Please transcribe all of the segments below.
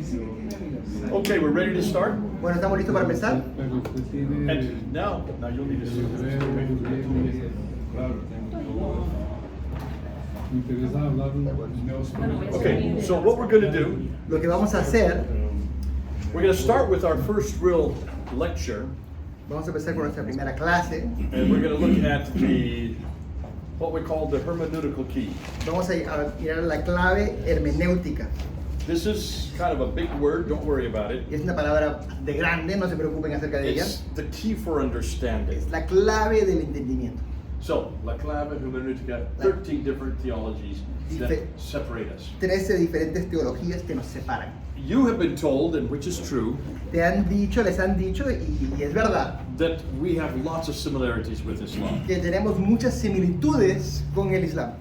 Okay, we're ready to start? Bueno, ¿estamos listos para empezar? And now you'll need to see this. Okay, so what we're going to do, Lo que vamos a hacer, we're going to start with our first real lecture, vamos a empezar con nuestra primera clase. and we're going to look at what we call the hermeneutical key. Vamos a mirar la clave hermeneutica. This is kind of a big word, don't worry about it. Y es una palabra de grande, no se preocupen acerca de ella. It's the key for understanding. Es la clave del entendimiento. So, la clave, hermeneutica, 13 different theologies that separate us. 13 diferentes teologías que nos separan. You have been told, and which is true, Les han dicho, y es verdad, that we have lots of similarities with Islam. que tenemos muchas similitudes con el Islam.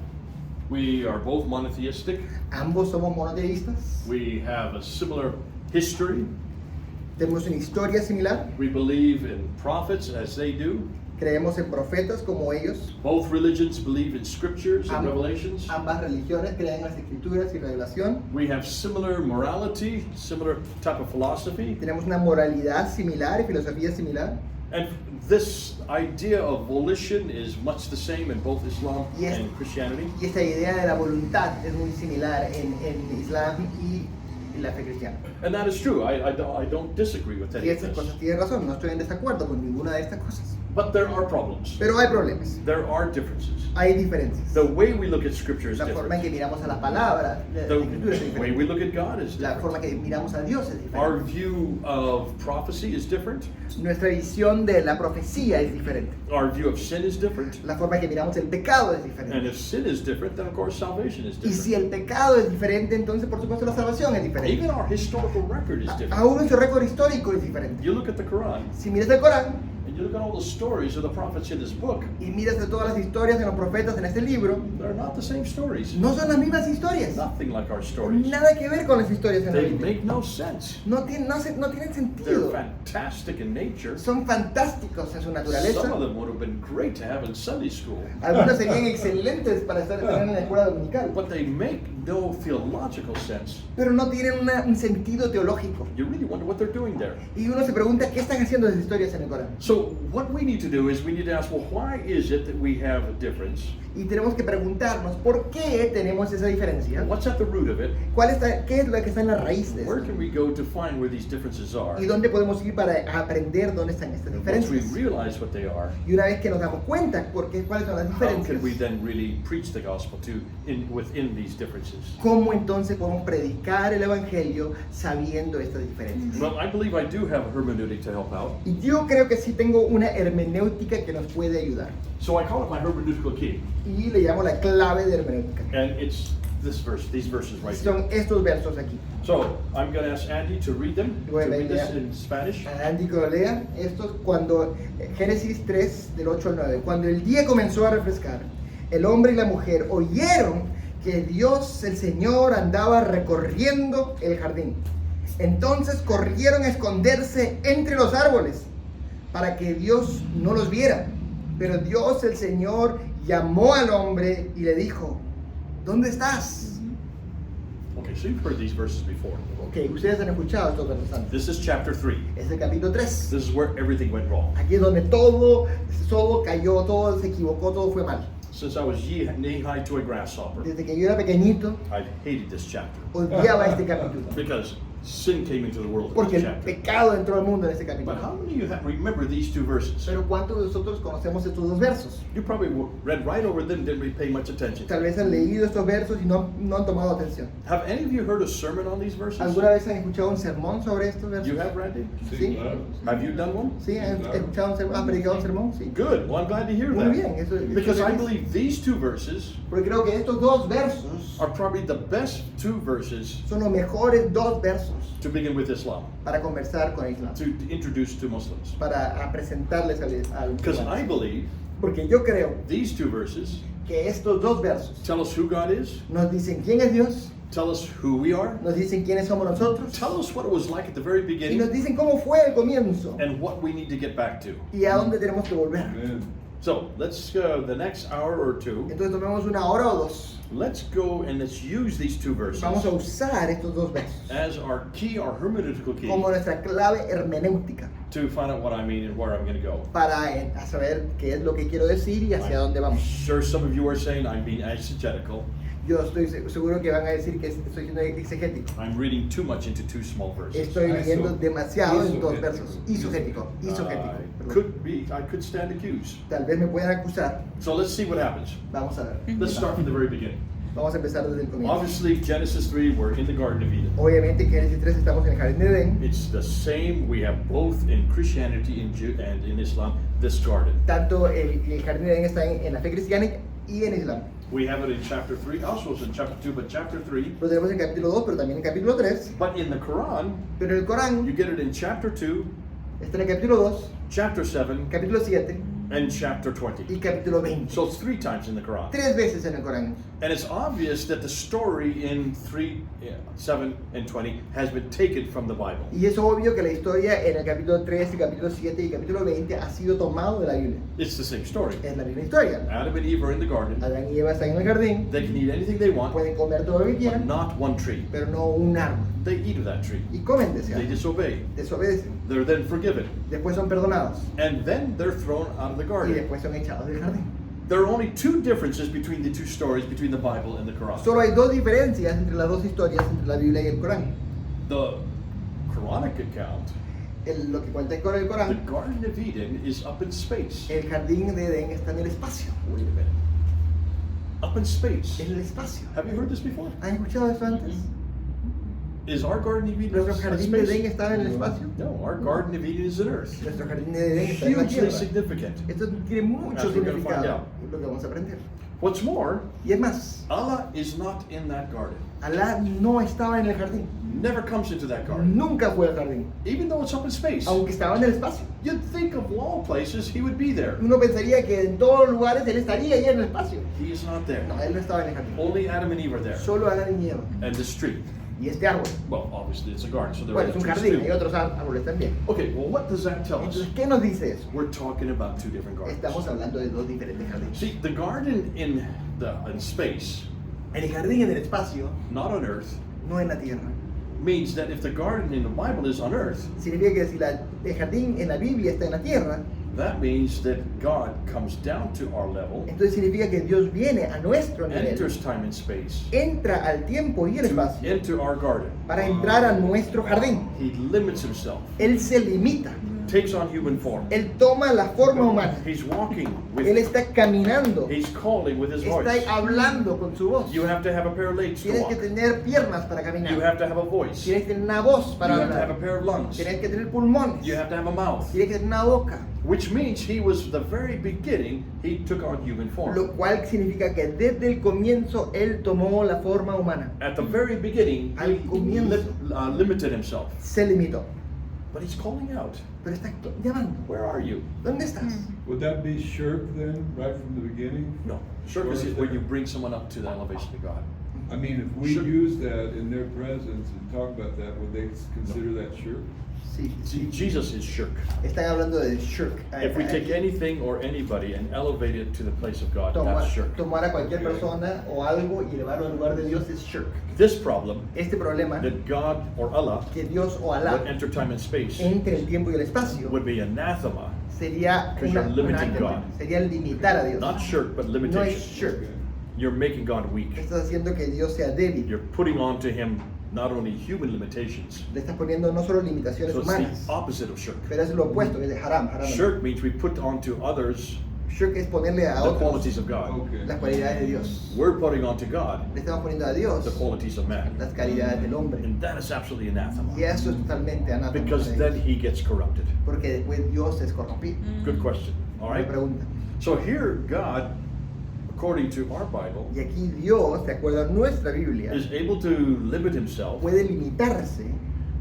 We are both monotheistic. Ambos somos monoteístas, We have a similar history. tenemos una historia similar, We believe in prophets as they do. creemos en profetas como ellos. Both religions believe in scriptures and revelations. Ambas religiones creen en las escrituras y revelación. We have similar morality, similar type of philosophy. Tenemos una moralidad similar y filosofía similar. And this idea of volition is much the same in both Islam Yes. and Christianity. Y esta idea de la voluntad es muy similar en Islam y en la fe cristiana. And that is true. I don't disagree with any Y of estas this. cosas tienen razón, no estoy en desacuerdo con ninguna de estas cosas. But there are problems. Pero hay problemas, There are differences. hay diferencias. The way we look at scripture is La forma en que different. miramos a la palabra de la escritura es The way we diferente. look at God is La different. forma que miramos a Dios es Our diferente. view of prophecy is different. Nuestra visión de la profecía es diferente. Our view of sin is different. La forma en que miramos el pecado es And diferente. if sin is different, then of course salvation is Y si different. el pecado es diferente, entonces por supuesto la salvación es diferente. Even our historical record is different. Aún nuestro récord histórico es diferente. You look at the Quran, Si miras el Corán and you look at all the stories of the prophets in this book, y miras de todas las historias de los profetas en este libro, they're not the same stories. no son las mismas historias. Nothing like our stories. Nada que ver con las historias en la They Biblia. make no sense. No tienen They're sentido. fantastic in nature. Son fantásticos en su Some of naturaleza. them would have been great to have in Sunday school, Algunos serían excelentes para estar en la escuela dominical, but they make no theological sense. pero no tienen un sentido teológico. You really wonder what they're doing there. Y uno se pregunta qué están haciendo esas historias en el Corán. So what we need to do is we need to ask, well, why is it that we have a difference? Y tenemos que preguntarnos por qué tenemos esa diferencia. What's at the root of it? ¿Qué es lo que está en la raíz de Where eso? can we go to find where these differences are? ¿Y dónde podemos ir para aprender dónde están estas And once we diferencias? realize what they are, Y una vez que nos damos cuenta cuáles son las how can we diferencias, then really preach the gospel within these differences? ¿cómo entonces podemos predicar el evangelio sabiendo estas diferencias? Well, I believe I do have a hermeneutic to help out. Y yo creo que sí tengo una hermenéutica que nos puede ayudar. So I call it my hermeneutical key. Y le llamo la clave de hermenéutica. And it's this verse, these verses right here. Son estos versos aquí. So I'm going to ask Andy to read them, to Voy a read this leer. in Spanish. Andy que lo lea. Esto cuando Génesis 3 del 8 al 9. Cuando el día comenzó a refrescar, el hombre y la mujer oyeron que Dios el Señor andaba recorriendo el jardín. Entonces corrieron a esconderse entre los árboles para que Dios no los viera. Pero Dios el Señor llamó al hombre y le dijo: ¿dónde estás? Okay, so you've heard these verses before. Ok, ustedes han escuchado estos versos antes. This is chapter 3. Es el capítulo 3. This is where everything went wrong. Aquí es donde todo cayó, todo se equivocó, todo fue mal. Since I was knee-high to a grasshopper, Desde que yo era pequeñito, I hated this chapter odiaba este capítulo. because sin came into the world in Porque this el chapter. pecado entró al mundo en este But capítulo. how many of you remember these two verses? Pero ¿cuántos de nosotros conocemos estos dos versos? You probably read right over them, didn't really pay much attention. Tal vez han leído estos versos y no han tomado atención. Have any of you heard a sermon on these verses? ¿Alguna vez han escuchado un sermón sobre estos versos? You have, Randy? ¿Sí? Have you done one? ¿Sí? ¿Han escuchado un sermón? ¿Han predicado un sermón? Sí. Good. Well, I'm glad to hear Muy that. bien, eso es. Because I believe these two verses Porque creo que estos dos versos are probably the best two verses son los mejores dos versos to begin with Islam, para conversar con el Islam, to introduce to Muslims. para presentarles al Because Islam. I believe Porque yo creo these two verses que estos dos versos tell us who God is, nos dicen quién es Dios, tell us who we are, nos dicen quiénes somos nosotros tell us what it was like at the very y nos beginning, dicen cómo fue el comienzo and what we need to get back to. y a dónde tenemos que volver. So let's the next hour or two. Entonces tomemos una hora o dos. Let's go and let's use these two verses Vamos a usar estos dos versos as our key, our hermeneutical key, como nuestra clave hermenéutica to find out what I mean and where I'm going to go. para saber qué es lo que quiero decir y hacia dónde I'm vamos. sure some of you are saying I'm being exegetical. Yo estoy seguro que van a decir que estoy siendo exegético. I'm reading too much into two small verses. Estoy leyendo demasiado en dos Isogético. versos. Isogético. Isogético. Perdón. I could stand accused. Tal vez me puedan acusar. So let's see what happens. Vamos a ver. Let's start from the very beginning. Vamos a empezar desde el comienzo. Obviously, Genesis 3, we're in the Garden of Eden. Obviamente en Génesis 3 estamos en el jardín de Edén. It's the same, we have both in Christianity and in Islam, this garden. Tanto el jardín de Edén está en la fe cristiana y en Islam. We have it in chapter 3, also it's in chapter 2, but chapter 3. Lo tenemos en capítulo 2, pero también en capítulo 3. But in the Quran, Pero en el Corán you get it in chapter 2, está en el capítulo 2, chapter 7, capítulo 7 and chapter y 20. capítulo 20. So it's 3 times in the Quran. 3 veces en el Corán. And it's obvious that the story in 3, 7, and 20 has been taken from the Bible. Y es obvio que la historia en el capítulo 3, el capítulo 7 y el capítulo 20 ha sido tomado de la Biblia. It's the same story. Es la misma historia. Adam and Eve are in the garden. Adán y Eva están en el jardín, They can eat anything they want, pueden comer todo lo que but quieran, not one tree. pero no un árbol. They eat of that tree. Y comen de ese They árbol. disobey. Desobedecen. They're then forgiven. Después son perdonados. And then they're thrown out of the Y garden. después son echados del jardín. There are only 2 differences between the 2 stories, between the Bible and the Quran. Solo hay 2 diferencias entre las 2 historias, entre la Biblia y el Corán. The Quranic account, Lo que cuenta con el the Corán, Garden of Eden is up in space. el jardín de Edén está en el espacio. Wait a minute. Up in space. En el espacio. Have you heard this before? ¿Han escuchado esto antes? Is our Garden of Eden Nuestro in jardín de Edén space? estaba en el espacio. No, our Garden of Eden is in Earth. Nuestro jardín de Edén está en la Hugely tierra. significant. Esto tiene mucho As we're gonna find significado. out. Es lo que vamos a aprender. What's more, Y es más, Allah is not in that garden. Alá no estaba en el jardín. Never comes into that garden. Nunca fue al jardín. Even though it's up in space. Aunque estaba en el espacio. You'd think of all places he would be there. Uno pensaría que en todos los lugares él estaría ahí en el espacio. He is not there. No, él no estaba en el jardín. Only Adam and Eve are there. Solo Adán y Eva. And this tree. Y este árbol. Well, obviously it's a garden, so there Bueno, are es un trees jardín, hay too. otros árboles también. Okay, well, what does that tell us? Entonces, ¿qué nos dice eso? We're talking about 2 different Estamos gardens. hablando de 2 diferentes jardines. See, the garden in space, El jardín en el espacio, not on Earth, no en la tierra. means that if the garden in the Bible is on Earth, Significa que si el jardín en la Biblia está en la tierra, that means that God comes down to our level, entonces significa que Dios viene a nuestro nivel, enters time and space, entra al tiempo y el espacio into our garden. para entrar a nuestro jardín. He limits himself, Él se limita, takes on human form. Él toma la forma humana, He's walking with Él you. está caminando, He's calling with his voice. está hablando con su voz. You have to have a pair of legs to Tienes que walk. tener piernas para You caminar, have to have a voice. You tienes que tener una voz para have to have a hablar, pair of lungs. tienes que tener pulmones, You have to have a mouth. tienes que tener una boca. Which means he was the very beginning, he took on human form. Lo cual significa que desde el comienzo Él tomó la forma humana, At the very beginning, Al he comienzo. limited himself. se limitó, But he's calling out, pero está llamando. where are you? ¿Dónde estás? Would that be shirk then, right from the beginning? No. Shirk is when you bring someone up to the elevation of God. I mean, if we Shirk. use that in their presence and talk about that, would they consider that shirk? Sí, See, Jesus is shirk. están hablando de shirk. If we take anything or anybody and elevate it to the place of God, that's shirk. Tomar a cualquier persona o algo y llevarlo al lugar de Dios es shirk. This problem, Este problema, that God or Allah que Dios o would Alá enter time and space, entre el tiempo y el espacio, would be anathema. sería Because you're limiting anathema, God. sería limitar a Dios. Not shirk, but No es limitation. shirk. You're making God weak. Estás haciendo que Dios sea débil. You're putting onto him not only human limitations, Le estás poniendo no solo limitaciones so it's humanas, the opposite of shirk. pero es lo opuesto, es de haram. Haram. Shirk means we put onto others Shirk es ponerle a the otros qualities of God. Okay. las cualidades de Dios. We're putting onto God Le estamos poniendo a Dios the qualities of man. las calidades del hombre. And that is absolutely anathema. Y eso es totalmente anátema. Because para then Dios. he gets corrupted. Porque después Dios es corrompido. Good question. All Una right. pregunta. So here, God, according to our Bible, Y aquí Dios, de acuerdo a nuestra Biblia, is able to limit himself, puede limitarse,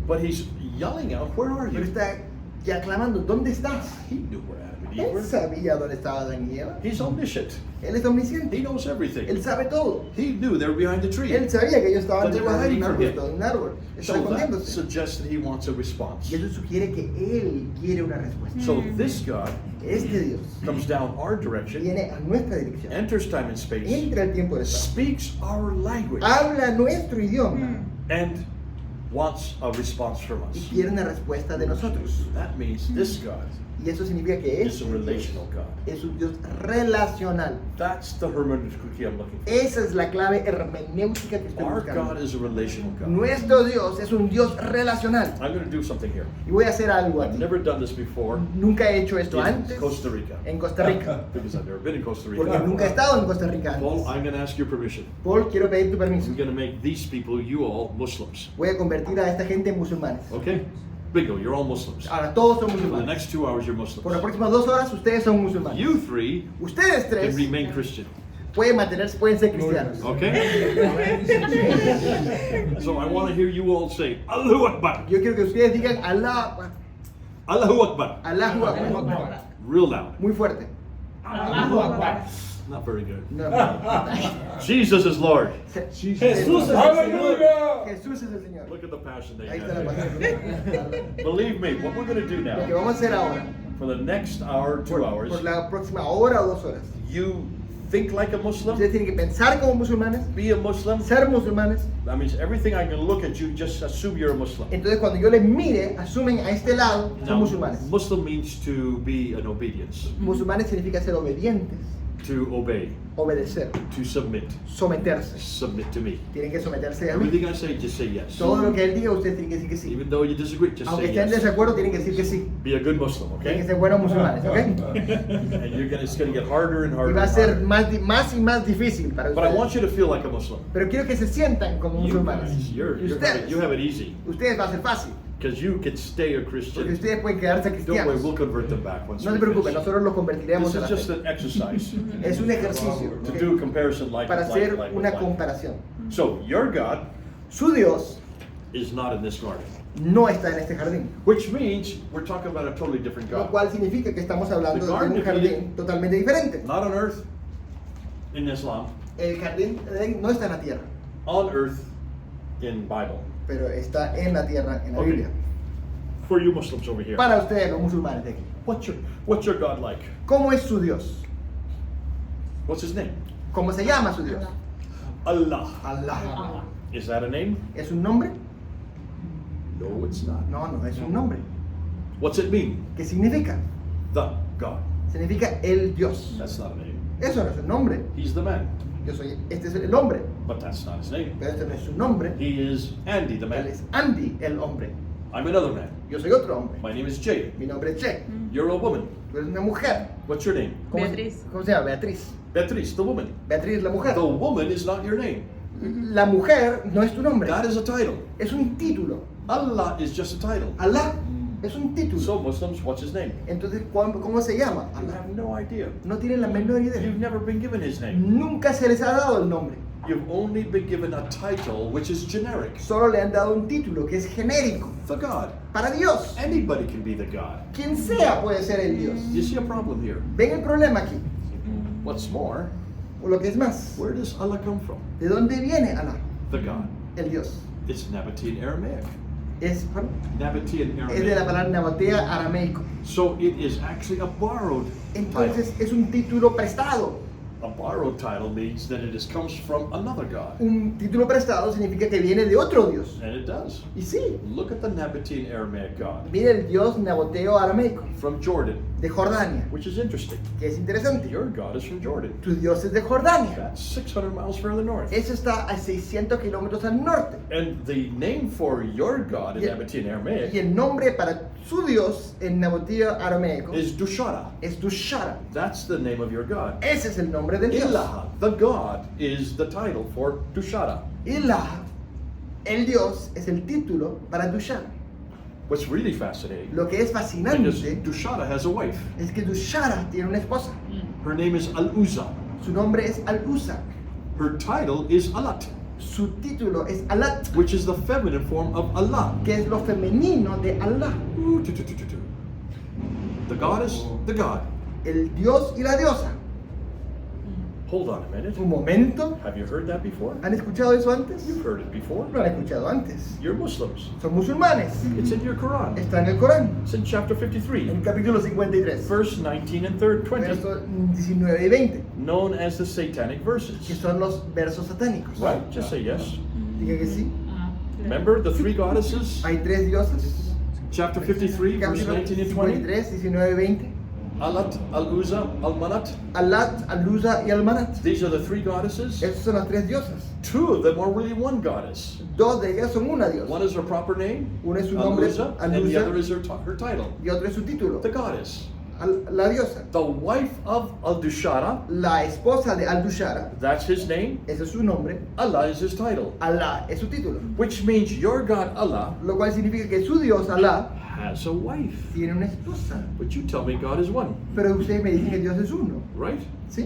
but he's yelling out, where are pero you? está ya clamando, ¿dónde estás? He knew where Adam and Eve Él were? sabía dónde estaba Adán y Eva. He's omniscient. Él es omnisciente. He knows everything. Él sabe todo. He knew they were behind the tree. Él sabía que ellos estaban But they were detrás de hiding un from him. arbusto, de un árbol. So Estaban that escondiéndose. suggests that he wants a response. Y eso sugiere que Él quiere una respuesta. So this God Este Dios comes down our direction, viene a nuestra dirección. enters time and space, Entra al tiempo de estar. speaks our language, Habla nuestro idioma and wants a response from y us. quiere una respuesta de nosotros. That means this God Y eso significa que is a este relational God. es un Dios relacional. That's the hermeneutica I'm looking for. Esa es la clave hermenéutica que estoy Our buscando. God is a relational God. Nuestro Dios es un Dios relacional. I'm going to do something here. Y voy a hacer algo I've aquí. never done this before Nunca he hecho esto in antes Costa Rica en Costa Rica. because I've never been in Costa Porque Rica. nunca he estado en Costa Rica Paul, antes. I'm going to ask your permission. Paul, quiero pedir tu permiso. I'm going to make these people, you all, Muslims. Voy a convertir a esta gente en musulmanes. Okay? Bingo, you're all Muslims. Ahora todos son For the musulmanes. next 2 hours, you're Por las Muslims. próximas 2 horas ustedes son musulmanes. You three Ustedes can tres remain Christian. pueden ser cristianos. Okay? So I want to hear you all say, Allahu Akbar. Yo quiero que ustedes digan Allah, Allahu Akbar. Allahu Akbar. Real loud. Muy fuerte. Not very good. No, no. Jesus is Lord. Jesús es el Señor. Hallelujah. Jesús es el Señor. Look at the passion they Ahí está la have. palabra. Believe me, what we're going to do Lo que now, vamos a hacer ahora, for the next hour, 2 hours, por la próxima hora o 2 horas, you think like a Muslim, ustedes tienen que pensar como musulmanes, be a Muslim. ser musulmanes. That means everything I can look at you, just assume you're a Muslim. Entonces cuando yo les mire, asumen a este lado, son Now, musulmanes. Muslim means to be an obedience, Musulmanes significa ser obedientes, to obey, obedecer, to submit. someterse. Submit to me. Tienen que someterse a mí. Everything I say, just say yes. Todo lo que él diga, ustedes tienen que decir que sí. Even though you disagree, just Aunque say estén en yes. desacuerdo, tienen que decir que sí. Be a good Muslim, Tienen que okay? ser buenos musulmanes, ¿ok? And it's going to get harder and Y harder va a and ser harder. más y más difícil para But I want ustedes. you to feel like a Muslim. Pero quiero que se sientan como You musulmanes. guys, Y ustedes, you have it easy. ustedes va a ser fácil. Because you can stay a Porque Christian. ustedes pueden quedarse Don't worry, cristianos. we'll convert them back once No se we preocupen, finish. nosotros los convertiremos This a la is just fe. an exercise Es un ejercicio, to ¿ok? do a comparison like Para with hacer like with una like. comparación. So your God Su Dios is not in this garden, no está en este jardín. which means we're talking about a totally different Lo God. cual significa que estamos hablando The de Garden un of jardín Eden- totalmente diferente. Not on earth in Islam, El jardín de Edén no está en la tierra, on earth in Bible. pero está en la tierra, en la Okay. Biblia. For you Muslims over here, Para ustedes, los musulmanes de aquí. what's your God like? ¿Cómo es su Dios? What's his name? ¿Cómo se llama su Dios? Allah. Allah. Is that a name? ¿Es un nombre? No, it's not. No, no es un nombre. What's it mean? ¿Qué significa? The God. Significa el Dios. That's not a name. Eso no es un nombre. He's the man, Este es el hombre, but that's not his name. pero este no es su nombre. He is Andy, the Él man. es Andy, el hombre. I'm another man. Yo soy otro hombre. My name is Jay. Mi nombre es Che. You're a woman. Tú eres una mujer. What's your name? Beatriz. ¿Cómo se llama? Beatriz. Beatriz, the woman. Beatriz, la mujer. The woman is not your name. La mujer no es tu nombre. That is a title. Es un título. Allah is just a title. Allah es un título. So Muslims, what's his name? Entonces, ¿cómo se llama? You Allah. have no idea. No tienen la menor idea. You've never been given his name. Nunca se les ha dado el nombre. You've only been given a title which is generic. Solo le han dado un título que es genérico. The God. Para Dios. Anybody can be the God. Quien sea puede ser el Dios. You see a problem here. ¿Ven el problema aquí? What's more, O lo que es más. where does Allah come from? ¿De dónde viene Allah? The God. El Dios. It's Nabatean Aramaic. Es Nabatean de la Aramaic. palabra nabatea arameico. So it is actually a borrowed Entonces title. es un título prestado. A borrowed title means that comes from another God. Un título prestado significa que viene de otro Dios. And it does. Y sí, Look at the Nabatean Aramaic God viene el Dios naboteo arameico from Jordan, de Jordania, which is interesting. que es interesante. Your God is from Jordan. Tu Dios es de Jordania. That's 600 miles further north. Eso está a 600 kilómetros al norte. And the name for your God in Yeah. Nabatean Y Aramaic el nombre para su Dios en naboteo arameico is Dushara. es Dushara. That's the name of your God. Ese es el nombre del Dios. Ilaha, the God, is the title for Dushara. Ilah, el Dios, es el título para Dushara. What's really fascinating, Lo que es because fascinante Dushara has a wife. es que Dushara tiene una esposa. Her name is Al-Uzza. Su nombre es Al-Uza. Her title is Alat, Su título es Alat, which is the feminine form of Allah. que es lo femenino de Allah. The God is the God. el Dios y la diosa. Hold on a minute. Un momento. Have you heard that before? ¿Han escuchado eso antes? You've heard it before. Lo han escuchado antes. You're Muslims. Son musulmanes. It's in your Quran. Está en el Corán. It's in chapter 53, En capítulo 53. verse 19 and 20, Versos 19 y 20. known as the satanic Que verses. son los versos satánicos. Right? Just say yes. Diga que sí. Remember the three goddesses? Hay tres dioses. Chapter 53, verse Capítulo 19 and 20. 53, 19 y 20. Alat, Al-Uzza, Al-Manat. Alat, Aluza y Almanat. These are the three goddesses. Esas son las tres diosas. Two of them are really one goddess. Dos de ellas son una diosa. One is her proper name, Una es su nombre, Al-Uzza, and the other Aluza, is her title, y otra es su título, the goddess. La diosa. The wife of Al-Dushara, La esposa de Al-Dushara, that's his name. ese es su nombre. Allah is his title. Alá es su título. Which means your God, Allah, Lo cual significa que su Dios, Alá, has a wife. tiene una esposa. But you tell me God is one, Pero ustedes me dicen que Dios es uno. right? ¿Sí?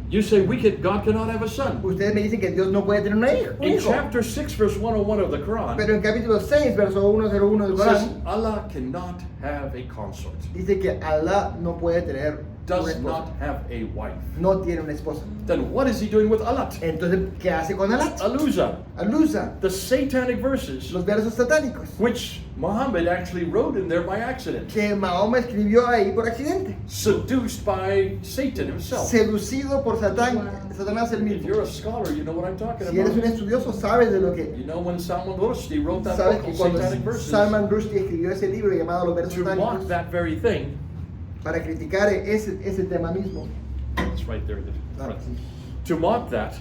You say God cannot have a son. Ustedes me dicen que Dios no puede tener un In hijo. chapter 6, verse 101 of the Quran, Pero en capítulo 6, verso 101 del it says Corán, Allah cannot have a consort, dice que Alá no puede tener una does esposa. not have a wife. No tiene una esposa. Then what is he doing with Alat? Entonces, ¿qué hace con Alá? Al-Uzza, Aluza, the satanic verses, los versos satánicos, which Muhammad actually wrote in there by accident, que Mahoma escribió ahí por accidente. seduced by Satan himself. Seducido por Satanás el If mismo. you're a scholar, you know what I'm talking Si eres un about. estudioso, sabes de lo que... You know when Salman Rushdie wrote that Sabes book que on cuando satanic verses, Salman Rushdie escribió ese libro llamado Los versos to mock satánicos, that very thing, para criticar ese tema mismo. it's right there. Ah, sí. To mock that,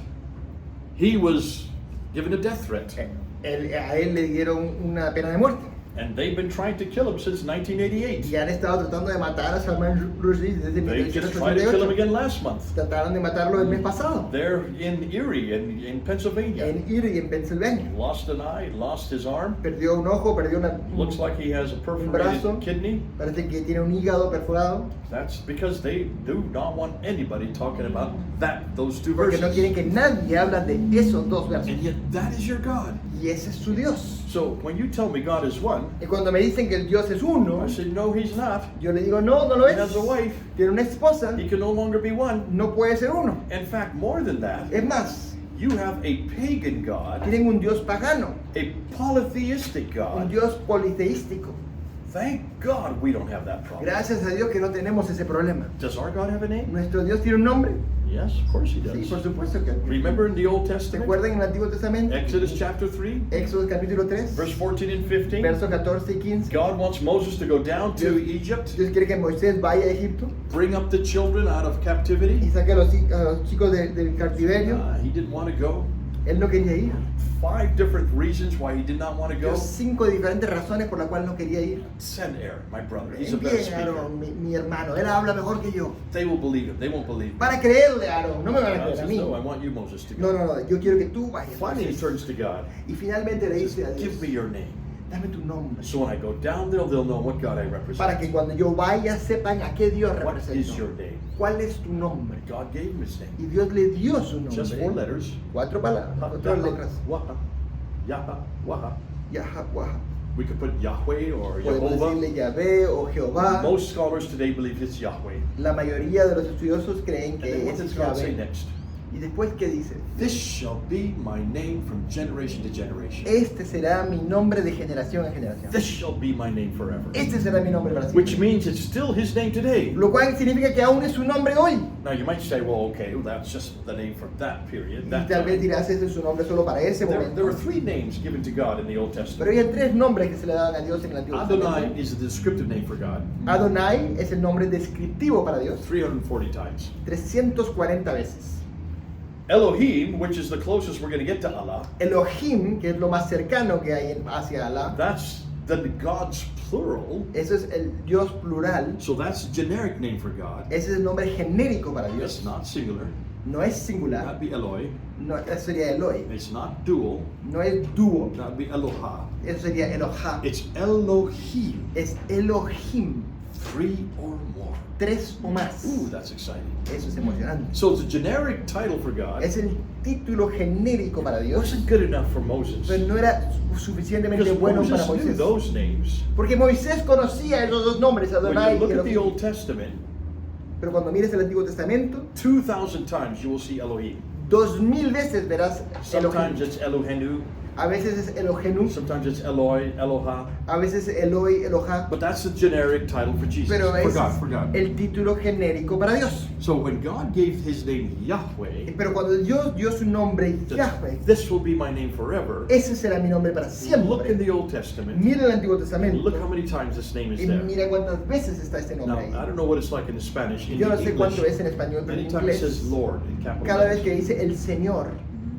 he was given a death threat. A él le dieron una pena de muerte. And they've been trying to kill him since 1988. Y han estado tratando de matar a Salman Rushdie desde They just tried to kill him 1988. again last month. Trataron de matarlo el mes pasado, There in Erie, in Pennsylvania. en Erie, en Pensilvania. Lost an eye, lost his arm. Perdió un ojo, perdió una... Looks like he has a brazo. perforated kidney. Parece que tiene un hígado perforado. That's because they do not want anybody talking about those two Porque no verses. quieren que nadie hable de esos dos versos. And yet that is your God. Y ese es su Dios. So when you tell me God is one, Y cuando me dicen que el Dios es uno, I say no, he's not. yo le digo, no, no lo He es. has a wife. Tiene una esposa, He can no longer be one. no puede ser uno. In fact, more than that, Es más, you have a pagan God, tienen un Dios pagano, a polytheistic un God. Dios politeístico. Thank God we don't have that problem. Gracias a Dios que no tenemos ese problema. Does our God have a name? ¿Nuestro Dios tiene un nombre? Yes, of course he Sí, por does. supuesto que Remember in the Old ¿Se Testament, acuerdan en el Antiguo Testamento? Exodus chapter 3, Éxodo capítulo 3, verse 14 and 15, versos 14 y 15. God wants Moses to go down to Egypt, Dios quiere que Moisés vaya a Egipto bring up the children out of captivity. y saque a los chicos del cautiverio. He didn't want to go. Él no quería ir. 5 different reasons why he did not want to Dio go. 5 diferentes razones por las cuales no quería ir. Send Aaron, my brother. He's a better Envíen a speaker. Aarón, mi hermano, él habla mejor que yo. They will believe him. They won't believe me. Para creerle a Aarón, no me van a God creer a says, mí. no, I want you, Moses, to No, go. no, no, yo quiero que tú vayas. Finally, he turns to God. Y finalmente le He dice a says, Dios, give me your name. dame tu nombre. So when I go down there, they'll know what God I represent. Para que cuando yo vaya sepan a qué Dios What is represento. your name? ¿Cuál es tu nombre? God gave him his name. Y Dios le dio su Just 4 nombre. letters. 4 palabras, 4 letras. Waha, Yaha, Waha. Yaha, Waha. We could put Yahweh or Podemos Jehovah. decirle Yahvé o Jehová. Most scholars today believe it's Yahweh. La mayoría de los estudiosos creen And que then what ese does es God say Yahvé. next? Y después, ¿qué dice? This shall be my name from generation to generation. Este será mi nombre de generación en generación. This shall be my name forever. Este será mi nombre para Which siempre. means it's still his name today. Lo cual significa que aún es su nombre hoy. Now you might say, well, okay, well, that's just the name from that period. Y That tal vez time. dirás, ese es su nombre solo para ese There momento. were 3 names given to God in the Old Pero Testament. había 3 nombres que se le daban a Dios en el Antiguo Adonai Testamento. is the descriptive name for God, Adonai es el nombre descriptivo para Dios 340 times. 340 veces. Elohim, which is the closest we're going to get to Allah, Elohim, que es lo más cercano que hay hacia Alá, that's the God's plural. eso es el Dios plural. So that's a generic name for God. Ese es el nombre genérico para It's Dios. not singular. No es singular, That'd be Eloi. no, eso sería Eloi. It's not dual. No es dúo, That'd be Eloha. eso sería Elohá. It's Elohim. Es Elohim, 3 or more. 3 o más. Ooh, that's exciting. Eso es emocionante. So it's a generic title for God. Es el título genérico para It Dios, wasn't good enough for Moses. pero no era suficientemente Because bueno para Moses knew Moisés. those names. Porque Moisés conocía esos dos nombres, When Adonai you y look at the Elohim. Old Testament, Pero cuando mires el Antiguo Testamento, 2,000 times you will see Elohim. 2000 veces verás Sometimes Elohim. it's Elohenu, A veces es Elohenu, sometimes it's Eloi, Eloha. a veces Eloi, Eloha, But that's the generic title for Jesus. pero For es God. el título genérico para Dios. So when God gave his name Yahweh, Pero cuando Dios dio su nombre Yahweh, this will be my name forever. ese será mi nombre para Look in siempre. the Old Testament. Mira el Antiguo Look Testamento how many times this name is y there. mira cuántas veces está este Now, nombre I ahí. don't know what it's like in the Spanish. In Yo no the sé cuánto English, es en español, pero en anytime it inglés, says Lord in capital cada vez que letters. dice el Señor,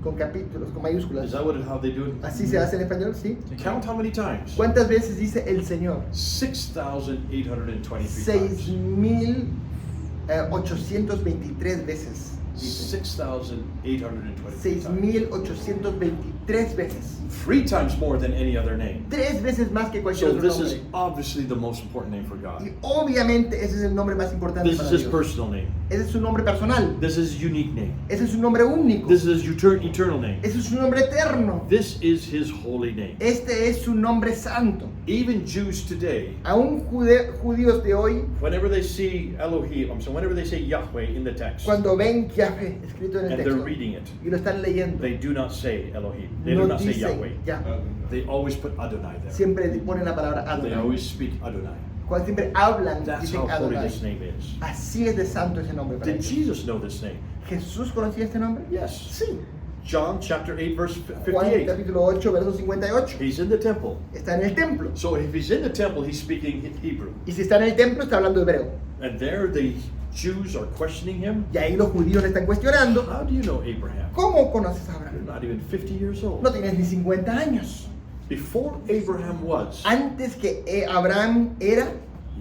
con capítulos, con Is mayúsculas, that how they do it? así se hace en español, ¿sí? Count how many times. ¿Cuántas veces dice el Señor? 6,823 times. 6.823 veces. Dice. 6,823 times. 6.823 veces. 3 times more than any other name. 3 veces más que cualquier So otro this is nombre. obviously the most important name for God. Y obviamente ese es el nombre más importante This para is his Dios. personal name. Ese es su nombre personal. This is his unique name. Ese es su nombre único. This is his eternal name. Ese es su nombre eterno. This is his holy name. Este es su nombre santo. Even Jews today, Aún judíos de hoy, whenever they see Elohim, so whenever they say Yahweh in the text, cuando ven Yahweh escrito en el and they're texto reading it, y lo están leyendo, they do not say Elohim. They do no not say dicen Yahweh. Yahweh. They always put Adonai there. Siempre ponen la palabra They Adonai. always speak Adonai. Cuando siempre hablan, That's dicen how holy Adonai. this name is. Así es de santo ese nombre para Did ellos. Jesus know this name? ¿Jesús conocía este nombre? Yes. Sí. John chapter 8 verse Juan 58. capítulo 8, verso 58. He's in the temple. Está en el templo. So if he's in the temple, he's speaking Hebrew. Y si está en el templo, está hablando hebreo. And there the Jews are questioning him. Y ahí los judíos le están cuestionando. How do you know Abraham? ¿Cómo conoces a You're Abraham? not even 50 years old. No tienes ni 50 años. Before Abraham was Antes que Abraham era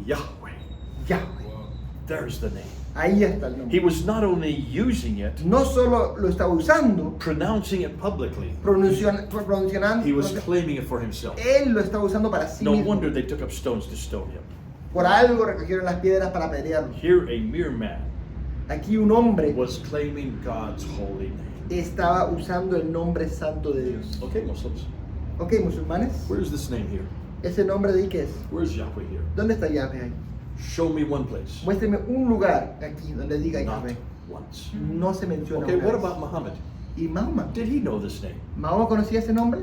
Yahweh, Yahweh. there's the name. Ahí está el He nombre. was not only using it, No solo lo estaba usando, pronouncing it publicly, pronunciando, he was claiming it for himself. él lo estaba usando para sí No mismo. wonder they took up stones to stone him. Por algo recogieron las piedras para apedrearlo. Here a mere man Aquí un hombre was claiming God's holy name. estaba usando el nombre santo de Dios. Okay, Muslims, Ok, musulmanes, where's this name here? ese nombre de ahí qué es. Where's Yahweh here? ¿Dónde está Yahweh ahí? Show me one place. Muéstreme un lugar aquí donde diga Not Yahweh. once. No se menciona. Okay, una what vez. about Muhammad? ¿Y Mahoma? Did he know this name? ¿Mahoma conocía ese nombre?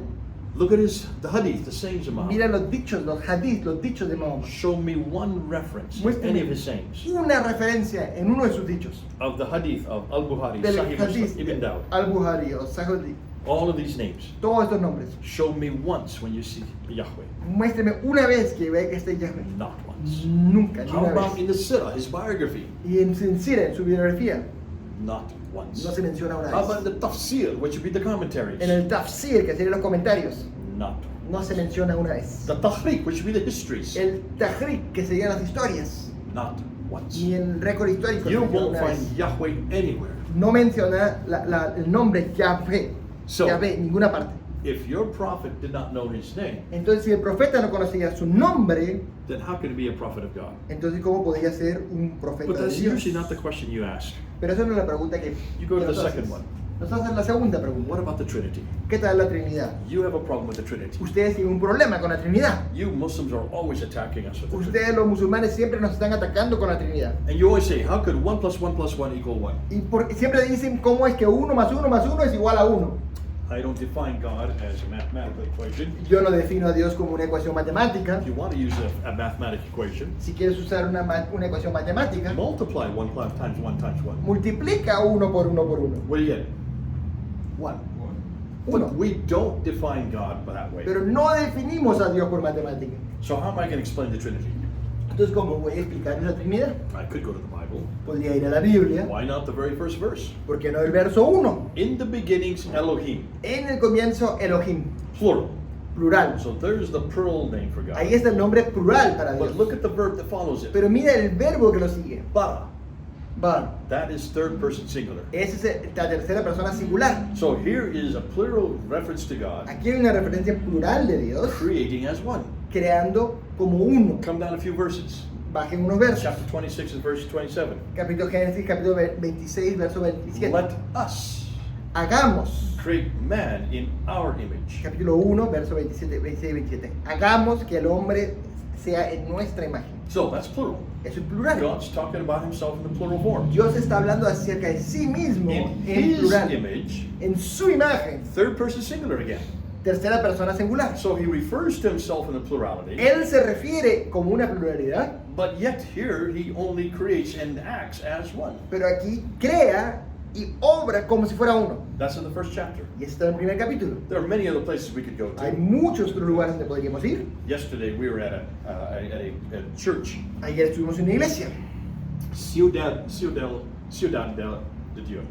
Look at the hadith, the sayings of Mira Muhammad. los dichos, los hadith, los dichos de Mahoma. Show me one reference in any of his sayings. Una referencia en uno de sus dichos. Of the hadith of Al-Bukhari, Del Sahih hadith Muslim, Ibn Dawud. Al-Buhari o Sahih, All of these names. todos estos nombres. Show me once when you see Yahweh. Muéstreme una vez que ve que este Yahweh. Not once. Nunca, ni How una about vez. in the Sirah, his biography? Y en Sira, en su biografía, Not once. no se menciona una How about vez. in the Tafsir, which would be the commentaries? En el tafsir, que serían los comentarios, Not no se menciona una vez. the Tahriq, which would be the histories? El tahrik, que serían las historias, Not once. ni el récord histórico. You no menciona won't una find vez. Yahweh anywhere. No menciona el nombre Yahweh. So- Yahweh, en ninguna parte. If your prophet did not know his name, Entonces, si el profeta no conocía su nombre, then how can he be a prophet of God? entonces ¿cómo podría ser un profeta But de that's Dios? usually not the question you ask. Pero esa no es la pregunta que You go to que the nos second haces. one. Nos haces la segunda What pregunta. about the Trinity? ¿Qué tal la Trinidad? You have a problem with the Trinity. Ustedes tienen un problema con la Trinidad. You Muslims are always attacking us with the Trinity. Ustedes los musulmanes siempre nos están atacando con la Trinidad. And you always say, how could 1 + 1 + 1 equal 1? Y siempre dicen cómo es que 1 más 1 más 1 es igual a 1. I don't define God as a mathematical equation. Yo no defino a Dios como una ecuación matemática. If you want to use a mathematical equation, Si quieres usar una ecuación matemática, multiply 1 times 1 times 1. multiplica 1 por 1 por 1. What do you get? 1. Uno. But we don't define God that way. Pero no definimos a Dios por matemática. So how am I going to explain the Trinity? Entonces, ¿cómo voy a explicar esa Trinidad? I could go to the Bible. Podría ir a la Biblia. Why not the very first verse? ¿Por qué no el verso 1? In the beginnings, Elohim. En el comienzo, Elohim, Plural. plural. So there's the plural name for God. Ahí está el nombre plural para But Dios. look at the verb that follows it. Pero mira el verbo que lo sigue. Bara. Bar. That is third person singular. Esa es la tercera persona singular. So here is a plural reference to God, Aquí hay una referencia plural de Dios, creating as one. creando como uno. Come down a few verses. Bajen unos versos. Chapter 26 and verse 27. Capítulo Génesis, capítulo 26, verso 27. Let us Hagamos. create man in our image. Capítulo 1, verso 27, 26 y 27. Hagamos que el hombre sea en nuestra imagen. So that's plural. Eso es plural. God's talking about himself in the plural form. Dios está hablando acerca de sí mismo In en his plural. image, En su imagen, third person singular again. tercera persona singular. So he refers to himself in the plurality, Él se refiere como una pluralidad, but yet here he only creates and acts as one. pero aquí crea y obra como si fuera uno. That's in the first chapter. Y esto está en el primer capítulo. There are many other places we could go Hay to. muchos otros lugares donde podríamos ir. Yesterday we were at a church, Ayer estuvimos en una iglesia, Ciudad de Dios.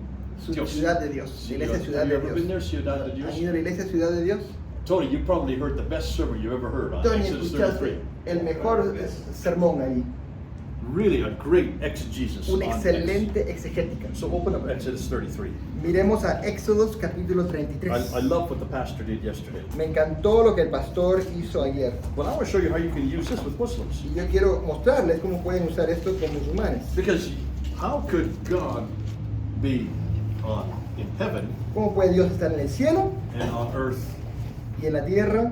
Ciudad de Dios. La iglesia Ciudad Have you de ever been there, Dios. Ciudad de ¿Han Dios? ido a la iglesia Ciudad de Dios? Tony, you probably heard the best sermon you ever heard on Tony, Exodus escuchaste 33. el mejor sermón ahí. Really a great exegesis. Una on excelente exegética. So open up Exodus 33. Miremos a Éxodos capítulo 33. I love what the pastor did yesterday. Me encantó lo que el pastor hizo ayer. Well, I want to show you how you can use this with Muslims. Y yo quiero mostrarles cómo pueden usar esto con musulmanes. Because how could God be in heaven ¿Cómo puede Dios estar en el cielo and on earth y en la tierra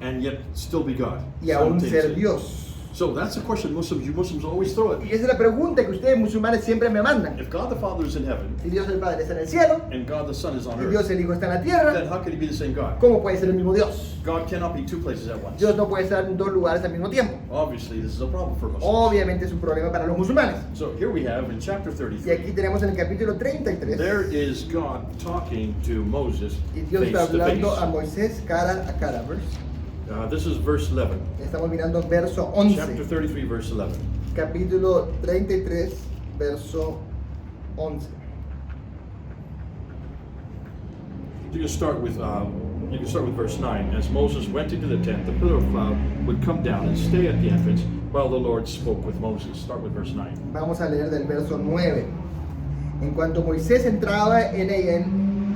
and yet still be God? y aún ser Simultaneously. Dios? So that's a question you Muslims always throw at Y me. esa es la pregunta que ustedes musulmanes siempre me mandan. If God the Father is in heaven Si Dios el Padre está en el cielo and God the Son is on y Dios earth, el Hijo está en la then tierra, how can he be the same God? ¿cómo puede ser el mismo Dios? God cannot be two places at once. Dios no puede estar en dos lugares al mismo tiempo. Obviously, this is a problem for Muslims. Obviamente es un problema para los musulmanes. So here we have in chapter Y aquí 33, tenemos en el capítulo 33, there is God talking to Moses y Dios face está to hablando a face. Moisés cara a cara. This is verse 11. Estamos mirando verso Chapter 11. 33, verse 11. Capítulo 33, verso 11. You can start with verse 9. As Moses went into the tent, the pillar of cloud would come down and stay at the entrance while the Lord spoke with Moses. Start with verse 9. Vamos a leer del verso 9. En cuanto Moisés entraba en ella,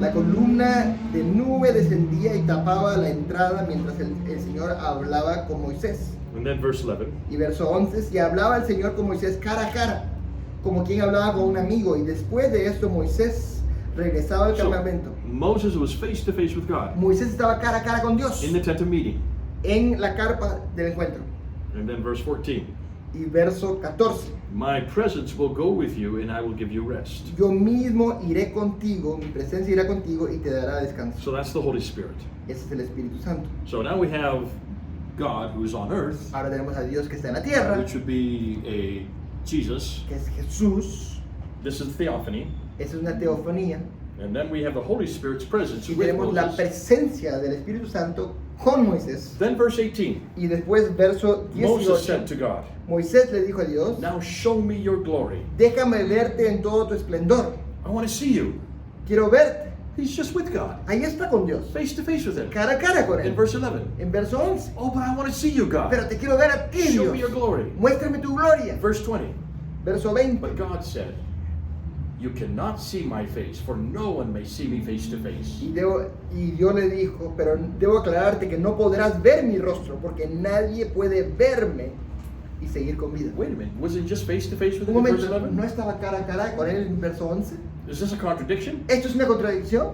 la columna de nube descendía y tapaba la entrada mientras el Señor hablaba con Moisés. And then verse 11. Y verso 11, y hablaba el Señor con Moisés cara a cara, como quien hablaba con un amigo. Y después de esto Moisés regresaba al So, campamento. Moses was face to face with God Moisés estaba cara a cara con Dios in the tent of meeting. en la carpa del encuentro. And then verse 14. Y verso 14, My presence will go with you and I will give you rest. yo mismo iré contigo, mi presencia irá contigo y te dará descanso. So that's the Holy Spirit. Ese es el Espíritu Santo. So now we have God who is on earth, Ahora tenemos a Dios que está en la tierra, which would be a Jesus. que es Jesús. This is theophany. Esa es una teofanía. And then we have the Holy Spirit's presence Y with tenemos la Moses. presencia del Espíritu Santo con Moisés. Then verse 18. Y después verso Moses 18, said to God, Moisés le dijo a Dios, now show me your glory. déjame verte en todo tu esplendor. I want to see you. Quiero verte. He's just with God, Ahí está con Dios, face to face with him. cara a cara con In él. verse 11. En verso 11, Oh, but I want to see you, God. pero te quiero ver a ti, Show Dios. me your glory. Muéstrame tu gloria. Verse 20. Verso 20, But God said, you cannot see my face, for no one may see me face to face. y Dios le dijo, pero debo aclararte que no podrás ver mi rostro, porque nadie puede verme y seguir con vida. Wait a minute, was it just face to face with Un him in verse momento, 11? ¿no estaba cara a cara con él en verso 11? Is this a contradiction? ¿Esto es una contradicción?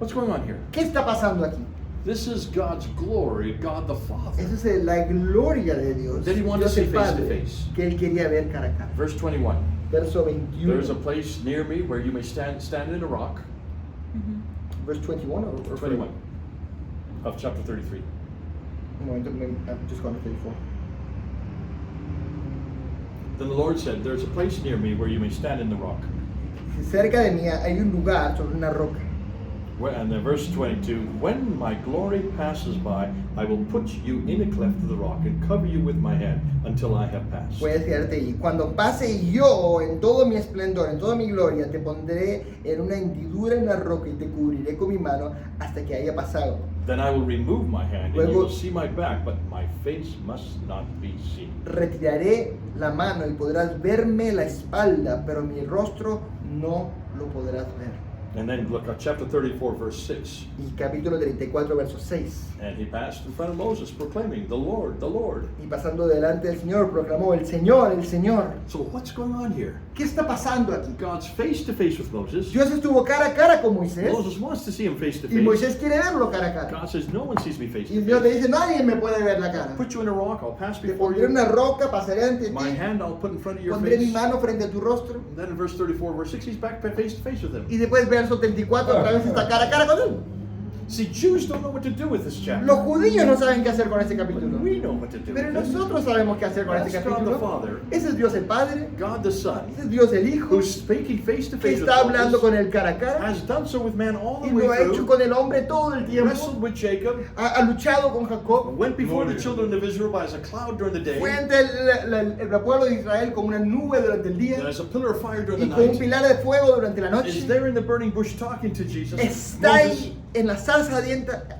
What's going on here? ¿Qué está pasando aquí? This is God's glory, God the Father. Esa es la gloria de Dios, That he wanted Dios to el see face to Padre, face. que él quería ver cara a cara. Verse 21. Verso There is a 21. place near me where you may stand in a rock. Verse 21 or 21 of chapter 33. Un momento, I'm just going to 34. Then the Lord said, there is a place near me where you may stand in the rock. Cerca de mí hay un lugar sobre una roca. And then verse 22, when my glory passes by, I will put you in a cleft of the rock and cover you with my hand until I have passed. Puedes quedarte ahí. Cuando pase yo en todo mi esplendor, en toda mi gloria, te pondré en una hendidura en la roca y te cubriré con mi mano hasta que haya pasado. Then I will remove my hand and you Luego- will see my back, but my face must not be seen. Retiraré la mano y podrás verme la espalda, pero mi rostro no lo podrás ver. And then look at chapter 34, verse 6. Y capítulo 34, verso 6. And he passed in front of Moses, proclaiming, the Lord, the Lord. Y pasando delante del Señor, proclamó, el Señor, el Señor. So what's going on here? ¿Qué está pasando aquí? God's face to face with Moses. Dios estuvo cara a cara con Moisés. Moses wants to see him face to Y face. Moisés quiere verlo cara a cara. God says, no one sees me face Y to Dios le face. dice, nadie me puede ver la cara. Put you in a rock, I'll pass Te before pondré you. una roca, pasaré ante ti. My hand I'll put in front of your Pondré mi face. mano frente a tu rostro. And then in verse 34, verse 6, he's back face to face with him. Y después verso 34, otra vez está cara a cara con él. See, Jews don't know what to do with this chapter. Los judíos no saben qué hacer con este But capítulo. we know what to do Pero with it. nosotros sabemos qué hacer con este That's God the capítulo. Father, Ese es Dios el Padre, God the Son, ese es Dios el Hijo, who's speaking face to que face with está hablando Moses, con el cara a cara has done so with man all y the way lo ha hecho through, con el hombre todo el tiempo. wrestled with Jacob, Ha luchado con Jacob, went before the children of Israel as a cloud during the day, fue ante el pueblo de Israel con una nube durante el día and as a pillar of fire during y the con un night, pilar de fuego durante la is noche. there in the burning bush talking to Jesus. Está Moses, ahí en la salsa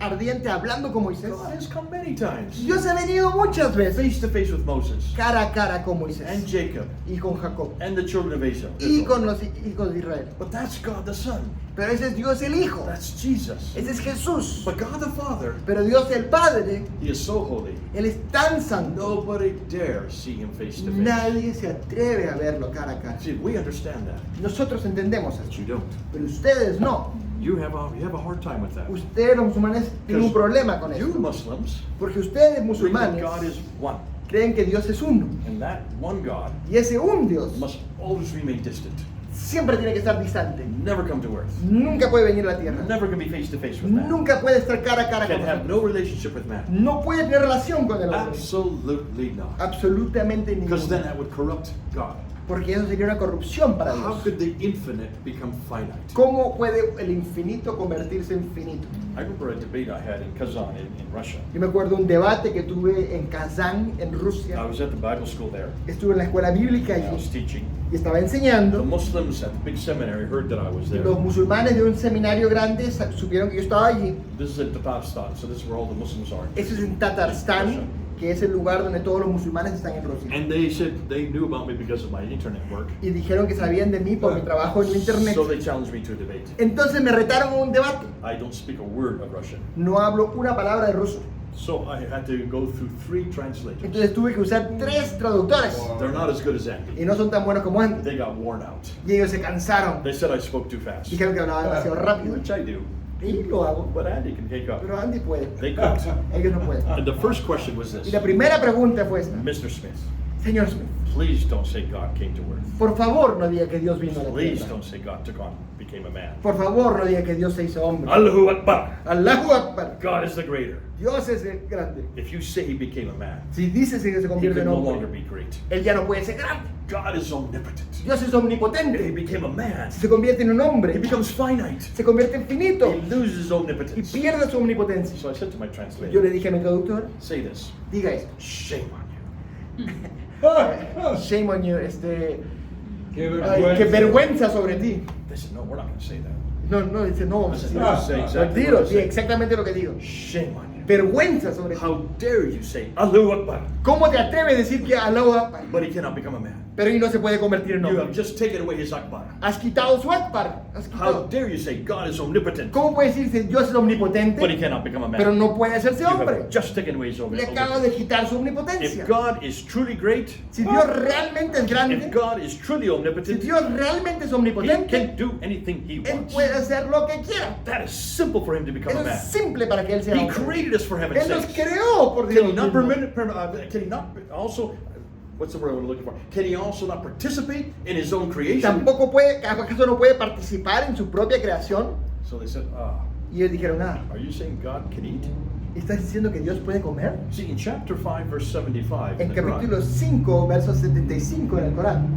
ardiente hablando con Moisés. God has come many times, Dios ha venido muchas veces face to face with Moses, cara a cara con Moisés and Jacob, y con Jacob and the children of Israel. y con los hijos de Israel. But that's God the Son. Pero ese es Dios el Hijo, That's Jesus. ese es Jesús. But God the Father, Pero Dios el Padre, He is so holy. Él es tan santo, Nobody dares see Him face to face. nadie se atreve a verlo cara a cara. See, we understand that, Nosotros entendemos but eso, you don't. pero ustedes no. You have a hard time with that. Ustedes los musulmanes tienen un problema con You eso. Muslims Porque ustedes believe that musulmanes God is one, creen que Dios es uno. and that one God Y ese un Dios must always remain distant, siempre tiene que estar distante. never come to earth, Nunca puede venir a la tierra. never can be face to face with man, Nunca puede estar cara a cara can con have nosotros. no relationship with man. No puede tener relación con el hombre. Absolutely not. Absolutamente Because then ninguna. that would corrupt God. Porque eso sería una corrupción para How Dios. could the infinite become finite? ¿Cómo puede el infinito convertirse en finito? I remember a debate I had in Kazan in Russia. Yo me acuerdo un debate que tuve en Kazán, en I Rusia. was at the Bible school there. Estuve en la escuela bíblica I was y teaching. estaba The enseñando. Muslims at the big seminary heard that I was Y there. los musulmanes de un seminario grande supieron que yo estaba allí. This is in Tatarstan, so this is where all the Muslims are. Eso es en Tatarstán, que es el lugar donde todos los musulmanes están en Rusia. And they said they knew about me because of my internet work. Y dijeron que sabían de mí por mi trabajo en internet. So they challenged me to a debate. Entonces me retaron a un debate. I don't speak a word of Russian. No hablo una palabra de ruso. So I had to go through 3 translators. Entonces tuve que usar 3 traductores. They're not as good as Andy. Y no son tan buenos como antes. They got worn out. Y ellos se cansaron. They said I spoke too fast. Dijeron que hablaba demasiado rápido. Which I do. Y lo hago. But Andy can take up. Pero Andy puede. They couldn't. Ellos no pueden. And the first question was Y this. la primera pregunta fue esta. Mr. Smith, Señor Smith, please don't say God came to earth. por favor no diga que Dios vino a la Please tierra. don't say God took on, became a man. Por favor no diga que Dios se hizo hombre. Allahu Akbar. Allahu Akbar. God is the greater. Dios es el grande. If you say he became a man, Si dices que se he convierte could en no longer hombre, be great. Él ya no puede ser grande. God is omnipotent. Dios es If he omnipotente. became a man, Si se convierte en un he hombre, becomes finite. se convierte en finito He loses y omnipotence. pierde su omnipotencia. So I said to my Yo le translator, dije a mi traductor, say this, diga esto. shame on you. Shame on you, Qué ay, qué vergüenza sobre ti. They said, no, we're not going to say that. No, no, dice no. I said, Sí, no, say exactly dilo, what I sí, said. exactamente lo que digo. Shame on you. Vergüenza sobre ti. How dare you say Allahu Akbar, ¿Cómo te atreves a decir que Allahu Akbar? but he cannot become a man? Pero y no se puede convertir en You have hombre. just taken away his Akbar. Has quitado su Akbar. Has How quitado. dare you say God is omnipotent, ¿Cómo puede decirse Dios es omnipotente, but he cannot become a man? pero no puede hacerse You hombre? have just taken away his Le omnipotence. acaba de quitar su omnipotencia. If God is truly great, Si Dios realmente es if grande, God is truly si omnipotent, Dios realmente es he omnipotente, can do anything he Él wants. puede hacer lo que quiera. That is simple for him to become Eso a man. es simple para que Él sea He hombre. created us for heaven's Él nos sake. creó por Can Dios he not mismo. can he not also, what's the word I'm looking for? Can he also not participate in his own creation? Tampoco puede, ¿acaso no puede participar en su propia creación? So they said, Y ellos dijeron, are you saying God can eat? ¿estás diciendo que Dios puede comer? See, in chapter 5, verse 75, in En the capítulo Quran, 5, verso 75 en el Corán,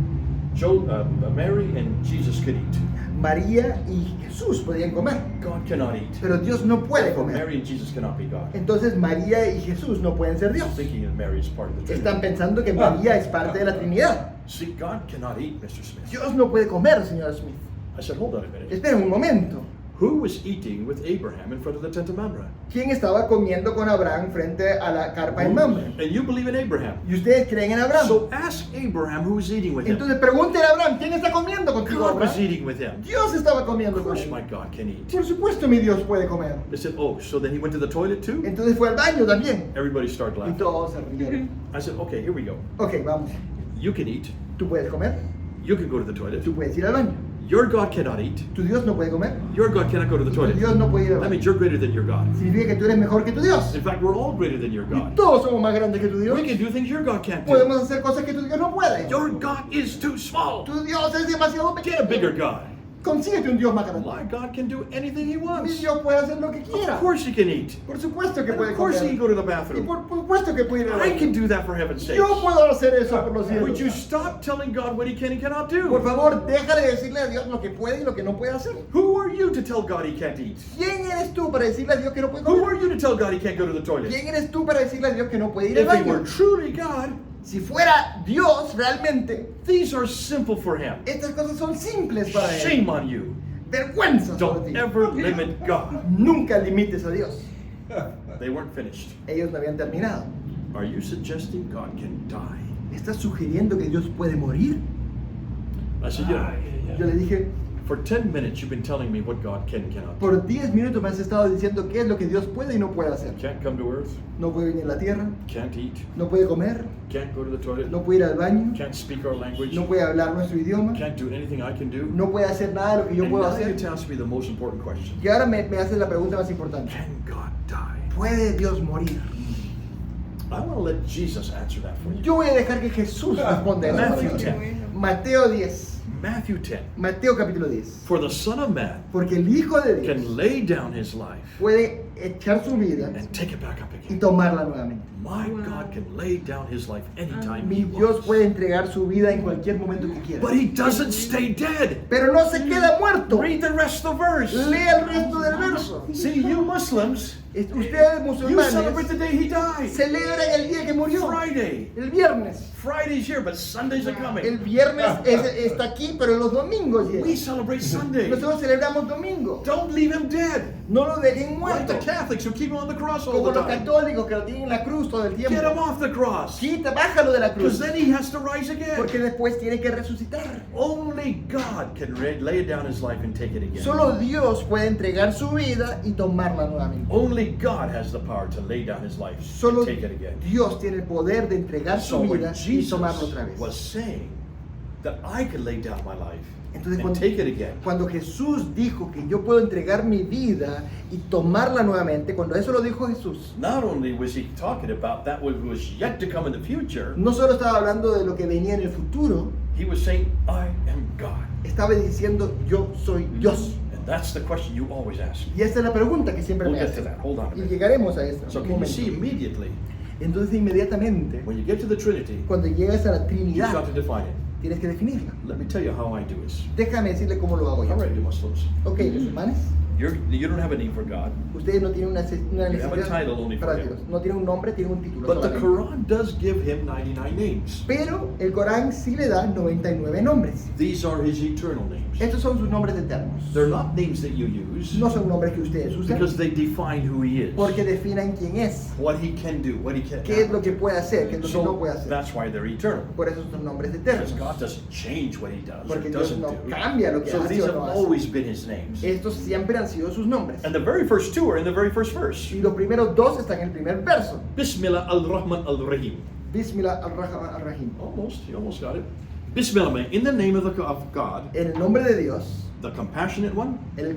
Mary and Jesus could eat. María y Jesús podían comer, God cannot eat. pero Dios no puede Therefore, comer. Mary and Jesus cannot be God. Entonces María y Jesús no pueden ser Dios. Thinking that Mary is part of the Están Trinity. pensando que María es parte de la Trinidad. See, God cannot eat, Mr. Smith. Dios no puede comer, señor Smith. I said, hold on a minute. Esperen un momento. Who was eating with Abraham in front of the tent of Mamre? ¿Quién estaba comiendo con Abraham frente a la carpa en Mamre? And you believe in Abraham. Y ustedes creen en Abraham. So ask Abraham who was eating with him. Entonces pregúntenle a Abraham, ¿quién está comiendo contigo, God was Abraham? eating with him. Dios estaba comiendo Of con course él. my God can eat. Por supuesto mi Dios puede comer. They said, oh, so then he went to the toilet too? Entonces fue al baño también. Everybody started Y laughing. todos se rieron. I said, okay, here we go. Ok, vamos. You can eat. Tú puedes comer, You can go to the toilet. tú puedes ir al baño. Your God cannot eat. Tu Dios no puede comer. Your God cannot go to the Tu toilet. Dios no puede ir al That baño. means you're greater than your God. Significa que tú eres mejor que tu Dios. In fact, we're all greater than your Y God. todos somos más grandes que tu Dios. We can do things your God can't do. Podemos hacer cosas que tu Dios no puede. Your God is too small. Tu Dios es demasiado Get a bigger pequeño. God. Consíguete un Dios más grande. My God can do anything he Mi wants. Dios puede hacer lo que quiera. Of course he can eat. Por supuesto que And puede of course he can comer. go to the Y bathroom. por supuesto que puede ir al I baño. can do that for heaven's sake. Yo puedo hacer eso por los Would you cielos. stop telling God what he can and cannot Por do? favor, deja de decirle a Dios lo que puede y lo que no puede hacer. Who are you to tell God he can't eat? ¿Quién eres tú para decirle a Dios que no puede Who comer? are you to tell God he can't go to the toilet? ¿Quién eres tú para decirle a Dios que no puede ir al If he were baño? truly God, Si fuera Dios realmente, these are simple for him. estas cosas son simples para él. Shame on you. Vergüenza sobre Don't ti. ever limit God. Nunca limites a Dios. They weren't finished. Ellos no habían terminado. Are you suggesting God can die? ¿Estás sugiriendo que Dios puede morir? I said, yeah. Yo le dije, For 10 minutes you've been telling me what God can and cannot do. por 10 minutos me has estado diciendo qué es lo que Dios puede y no puede hacer. Can't come to earth, No puede venir a la tierra, can't eat, no puede comer, can't go to the toilet, no puede ir al baño, can't speak our language, no puede hablar nuestro idioma, can't do anything I can do. no puede hacer nada de lo que yo And puedo now you hacer. to ask me the most important question. Y ahora me haces la pregunta más importante. Can God die? ¿Puede Dios morir? I want to let Jesus answer that for you. Yo voy a dejar que Jesús responda eso. Matthew por mí. 10. Mateo 10. Matthew 10. Mateo capítulo 10. For the Son of Man Porque el Hijo de Dios can lay down his life puede echar su vida and take it back up y again. tomarla nuevamente. My God can lay down his life anytime Mi he Dios wants. puede entregar su vida en cualquier momento que quiera. But he doesn't stay dead. Pero no se queda muerto. Read the rest of the verse. Lea el resto del verso. See, you Muslims, Ustedes you celebrate musulmanes the day he died. celebran el día que murió. Friday. El viernes. Friday's here, but Sundays are El coming. viernes está aquí, pero los domingos We llega. celebrate Sunday. Nosotros celebramos domingo. Don't leave him dead. No lo dejen Like muerto. the Catholics who keep him on the cross all Como the los time. católicos que lo tienen en la cruz todo el Get him tiempo. off the cross. Bájalo de la Because cruz. then he has to rise again. Porque después tiene que resucitar. Only God can lay down his life and take it again. Solo Dios puede entregar su vida y tomarla nuevamente. Only God has the power to lay down his life Solo and take it again. Dios tiene el poder de entregar su So when vida y Jesus tomarla otra vez. was saying that I could lay down my life Entonces and take it again, cuando Jesús dijo que yo puedo entregar mi vida y tomarla nuevamente, cuando eso lo dijo Jesús, not only was he talking about that which was yet to come in the future, no solo estaba hablando de lo que venía en el futuro, he was saying, I am God. estaba diciendo yo soy Dios. And that's the question you always ask. Y esta es la pregunta que siempre We'll me get to hacen. that. Hold on a Y minute. llegaremos a esto. So un can you momento. see immediately, Entonces inmediatamente, when you get to the Trinity, cuando llegas a la you've Trinidad, got to define it. tienes que definirla. Let me tell you how I do this. Déjame decirle cómo lo hago yo. All right, you Muslims. Ok, musulmanes, You don't have a name for God, ustedes no tienen una You have a title only for para him. Dios. No tienen un nombre, tienen un título. but the solamente. Quran does give him 99 names. Pero el Corán sí le da 99 nombres. These are his eternal names. Estos son sus nombres eternos. They're not names that you use No son nombres que ustedes usan because they define who he is, porque definan quién es, what he can do, what he can. qué es lo que puede hacer, qué es lo que no So puede hacer. that's why they're eternal. Por eso son nombres Because eternos. God doesn't change what he does or Porque Dios doesn't no do. cambia lo que So hace these o have no hace. always been his names. Estos siempre han sido sus nombres. And the very first two are in the very first verse. Y los primeros dos están en el primer verso. Bismillah al-Rahman al-Rahim. Bismillah ar-Rahman ar-Rahim. You almost got it. Bismillah, in the name of God, En el nombre de Dios, the compassionate one, el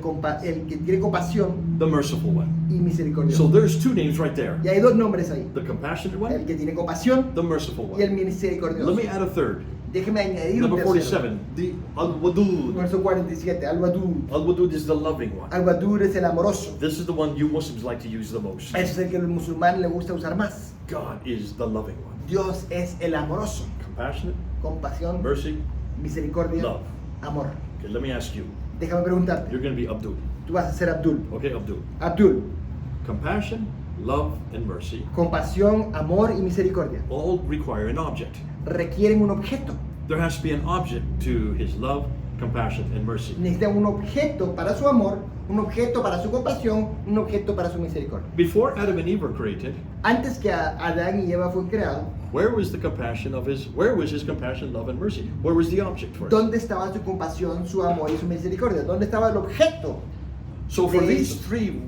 que tiene compasión the merciful one. y misericordia. So there's two names right there. Y hay dos nombres ahí. The compassionate El one, que tiene compasión the merciful y el one. misericordioso. Let me add a third. Déjeme añadir un Number tercero. 47, the Al-Wadud. Verso 47. Al-Wadud. Al-Wadud is the loving one. Al-Wadud es el amoroso. This is the one you Muslims like to use the most. Ese es el que al musulmán le gusta usar más. God is the loving one. Dios es el amoroso. Compassionate, Compasión, mercy. misericordia, Love. amor. Okay, let me ask you. Déjame preguntarte. You're going to be Abdul. Tú vas a ser Abdul. Okay, Abdul. Abdul. Compassion, love, and mercy Compasión, amor y misericordia all require an object. requieren un objeto. There has to be an object to his love, compassion, and mercy. Necesitan un objeto para su amor, un objeto para su compasión, un objeto para su misericordia. Before Adam and Eve were created, Antes que Adán y Eva fueron creados, where was his compassion, love, and mercy? Where was the object for it? ¿dónde estaba su compasión, su amor y su misericordia? ¿Dónde estaba el objeto? So for de these eso? three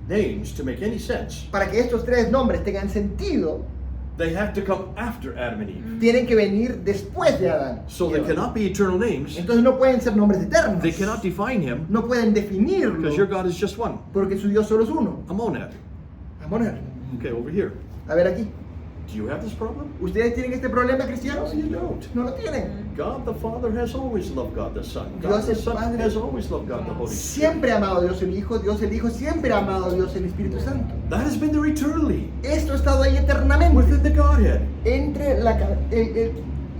names to make any sense, Para que estos tres nombres tengan sentido, they have to come after Adam and Eve. tienen que venir después de Adán. So y they Eva. cannot be eternal names. Entonces no pueden ser nombres eternos. They cannot define him No pueden definirlo because your God is just one, porque su Dios solo es uno. a monad. Amor. Okay, over here. A ver aquí. Do you have this problem? ¿Ustedes tienen este problema, cristianos? No, you don't. No lo tienen. God the Father has always loved God the Son. God Dios the el Son Padre has always loved God the Holy Spirit. Siempre ha amado a Dios el Hijo siempre ha amado a Dios el Espíritu Santo. That has been there eternally Esto ha estado ahí eternamente within the Godhead. entre el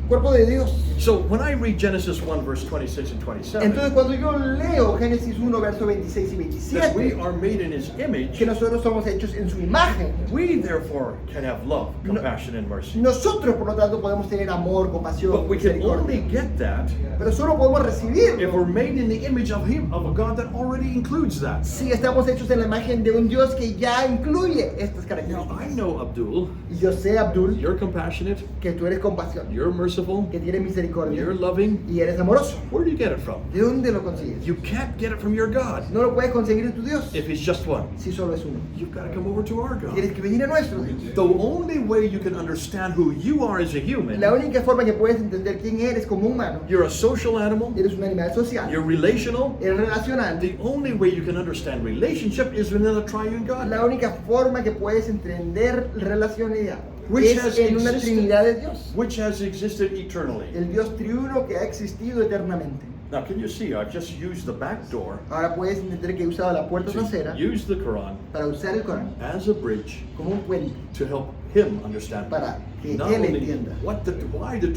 cuerpo de Dios. So when I read Genesis 1 verse 26 and 27, Entonces cuando yo leo Génesis 1, verso 26 y that we 27, are made in His image, que nosotros somos hechos en su imagen, we therefore can have love, compassion, and mercy. nosotros por lo tanto podemos tener amor, compasión, But we can only misericordia. get that Pero solo podemos if recibirlo we're made in the image of Him, of a God that already includes that. si estamos hechos en la imagen de un Dios que ya incluye estas Now I características. know, Abdul, Y yo sé, Abdul, you're compassionate, que tú eres compasión, you're merciful, que tienes misericordia you're loving. y eres amoroso. Where do you get it from? ¿De dónde lo consigues? You can't get it from your God No lo puedes conseguir de tu Dios if He's just one. si solo es uno. You've got to come over to our God. Tienes que venir a nuestro Dios. The only way you can understand who you are as a human, La única forma que puedes entender quién eres como humano, you're a social animal, eres un animal social, you're relational. eres relacional. The only way you can understand relationship is within a triune God. La única forma que puedes entender relacionalidad Which es has en una existed- Trinidad de Dios. Which has existed eternally. El Dios triuno que ha existido eternamente. Now, can you see? I've just used the back door Ahora puedes entender que he usado la puerta trasera to use the Quran para usar el Corán as a bridge como un puente to help him understand para que not él only entienda. why the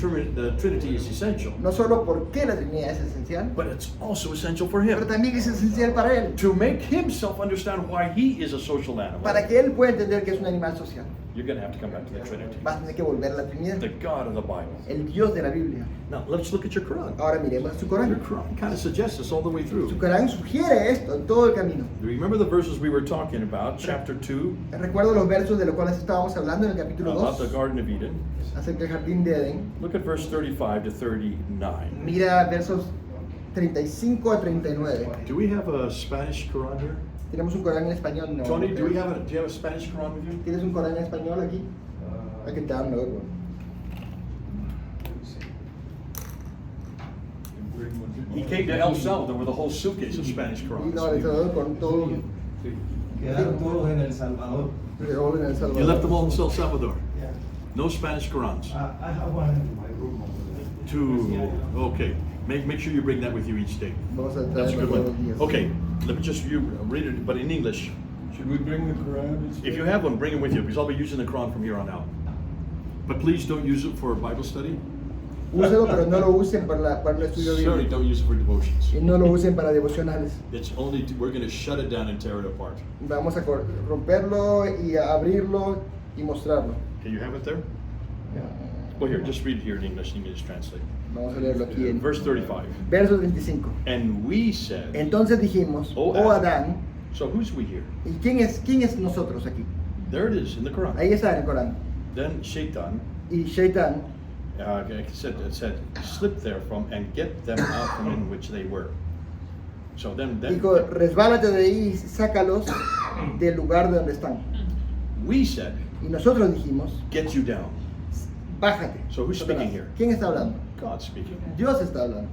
Trinity is essential, no solo porque la Trinidad es esencial, but it's also essential for him pero también es esencial para él, to make himself understand why he is a social animal. para que él pueda entender que es un animal social. You're going to have to come back to the Trinity, Vas a tener que volver a la Trinidad, the God of the Bible. el Dios de la Biblia. Now, let's look at your Quran. Ahora miremos su Your Corán. Quran kind of suggests this all the way through. Su Corán sugiere esto en todo el camino. Do you remember the verses we were talking about, chapter 2, Recuerdo los versos de los cuales estábamos hablando en el capítulo about the 2, Garden of Eden? acerca del jardín de Edén. Look at verse 35 to 39. Mira versos 35 a 39. Do we have a Spanish Quran here? Tenemos un Corán en español, no. Tony, do you have a Spanish Quran with you? ¿Tienes un Corán en español aquí? I can download one. He came to El Salvador with a whole suitcase of Spanish Y no, Qurans. El Salvador con todo. Quedaron todos en El Salvador. Reol en El Salvador. You left them all in El Salvador. Yeah. No Spanish Qurans. I have one in my room over there. Two. Okay. Make sure you bring that with you each day. Vamos a That's a traerlo good todos los one. días. Okay. Let me just read it, but in English. Should we bring the Quran instead? If you have one, bring it with you because I'll be using the Quran from here on out. But please don't use it for Bible study. Úselo, pero no lo usen para el estudio Certainly bíblico. don't use it for devotions. Y no lo usen para devocionales. It's only we're going to shut it down and tear it apart. Vamos a romperlo y a abrirlo y mostrarlo. Okay, you have it there? Well, here, just read it here in English. You can just translate. Vamos a leerlo aquí en Verse 35. verso 35. And we said. Entonces dijimos, Oh, oh Adán, So who's we here? ¿y quién es nosotros aquí? There it is in the Quran. Ahí está en el Corán. Then Shaitan Y Shaitán it said slip there from and get them out from in which they were. So then dijo, resbálate de ahí y sácalos del lugar de donde están. we said Y nosotros dijimos, get you down. bájate. So who's speaking here? ¿Quién está hablando? God speaking. Dios está hablando.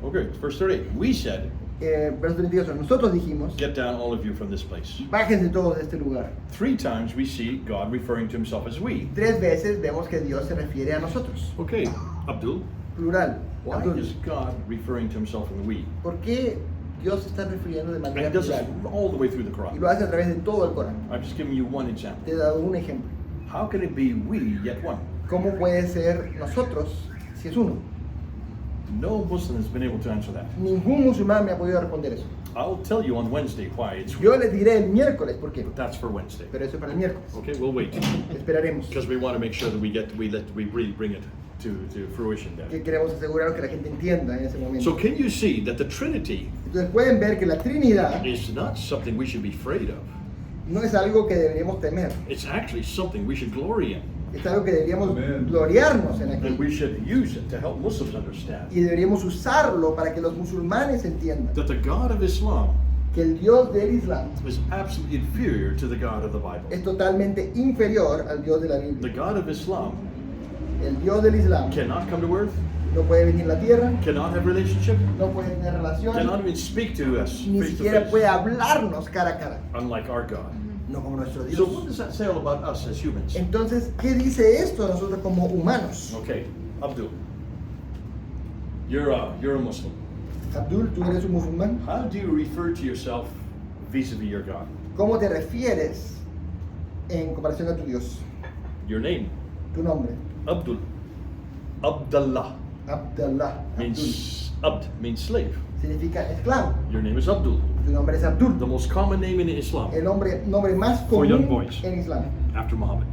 Okay, verse 38. We said Verso 38, nosotros dijimos, get down all of you from this place. bájense todos de este lugar. 3 times we see God referring to himself as we. 3 veces vemos que Dios se refiere a nosotros. Okay, Abdul, Plural. why Abdul. is God referring to himself in we? ¿Por qué Dios se está refiriendo de And manera he does this plural? all the way through the Y Quran. lo hace a través de todo el Corán. I'm just giving you one example. Te he dado un ejemplo. How can it be we yet one? ¿Cómo puede ser nosotros si es uno? No Muslim has been able to answer that. Ningún musulmán me ha podido responder eso. I'll tell you on Wednesday why it's Yo les diré el miércoles por qué, but that's for Wednesday. pero eso es para el miércoles. Okay, we'll wait Esperaremos. because we want to make sure that we really bring it to fruition que then. queremos asegurar que la gente entienda en ese momento. So can you see that the Trinity Entonces pueden ver que la Trinidad is not something we should be afraid of? no es algo que deberíamos temer, It's actually something we should glory in. es algo que deberíamos Amen. gloriarnos en And aquello. we should use it to help Muslims understand Y deberíamos usarlo para que los musulmanes entiendan that the God of Islam que el Dios del Islam is absolutely inferior to the God of the Bible. es totalmente inferior al Dios de la The Biblia. God of Islam El Dios del Islam cannot come to earth, no puede venir a la tierra, cannot have relationship, no puede tener relación, cannot even speak to us ni face to siquiera puede face, hablarnos cara a cara, unlike our God. no como nuestro So Dios. what does that say all about us as humans? Entonces, ¿qué dice esto de nosotros como humanos? Okay, Abdul, you're a Muslim. Abdul, tú eres un musulmán. How do you refer to yourself vis-a-vis your God? ¿Cómo te refieres en comparación a tu Dios? Your name, Tu nombre. Abdul. Abdullah Abdallah. Abdul. means Abd means slave. Significa esclavo. Your name is Abdul, Tu nombre es the Abdul. most common name in Islam El nombre más For young común boys. en Islam. after Muhammad.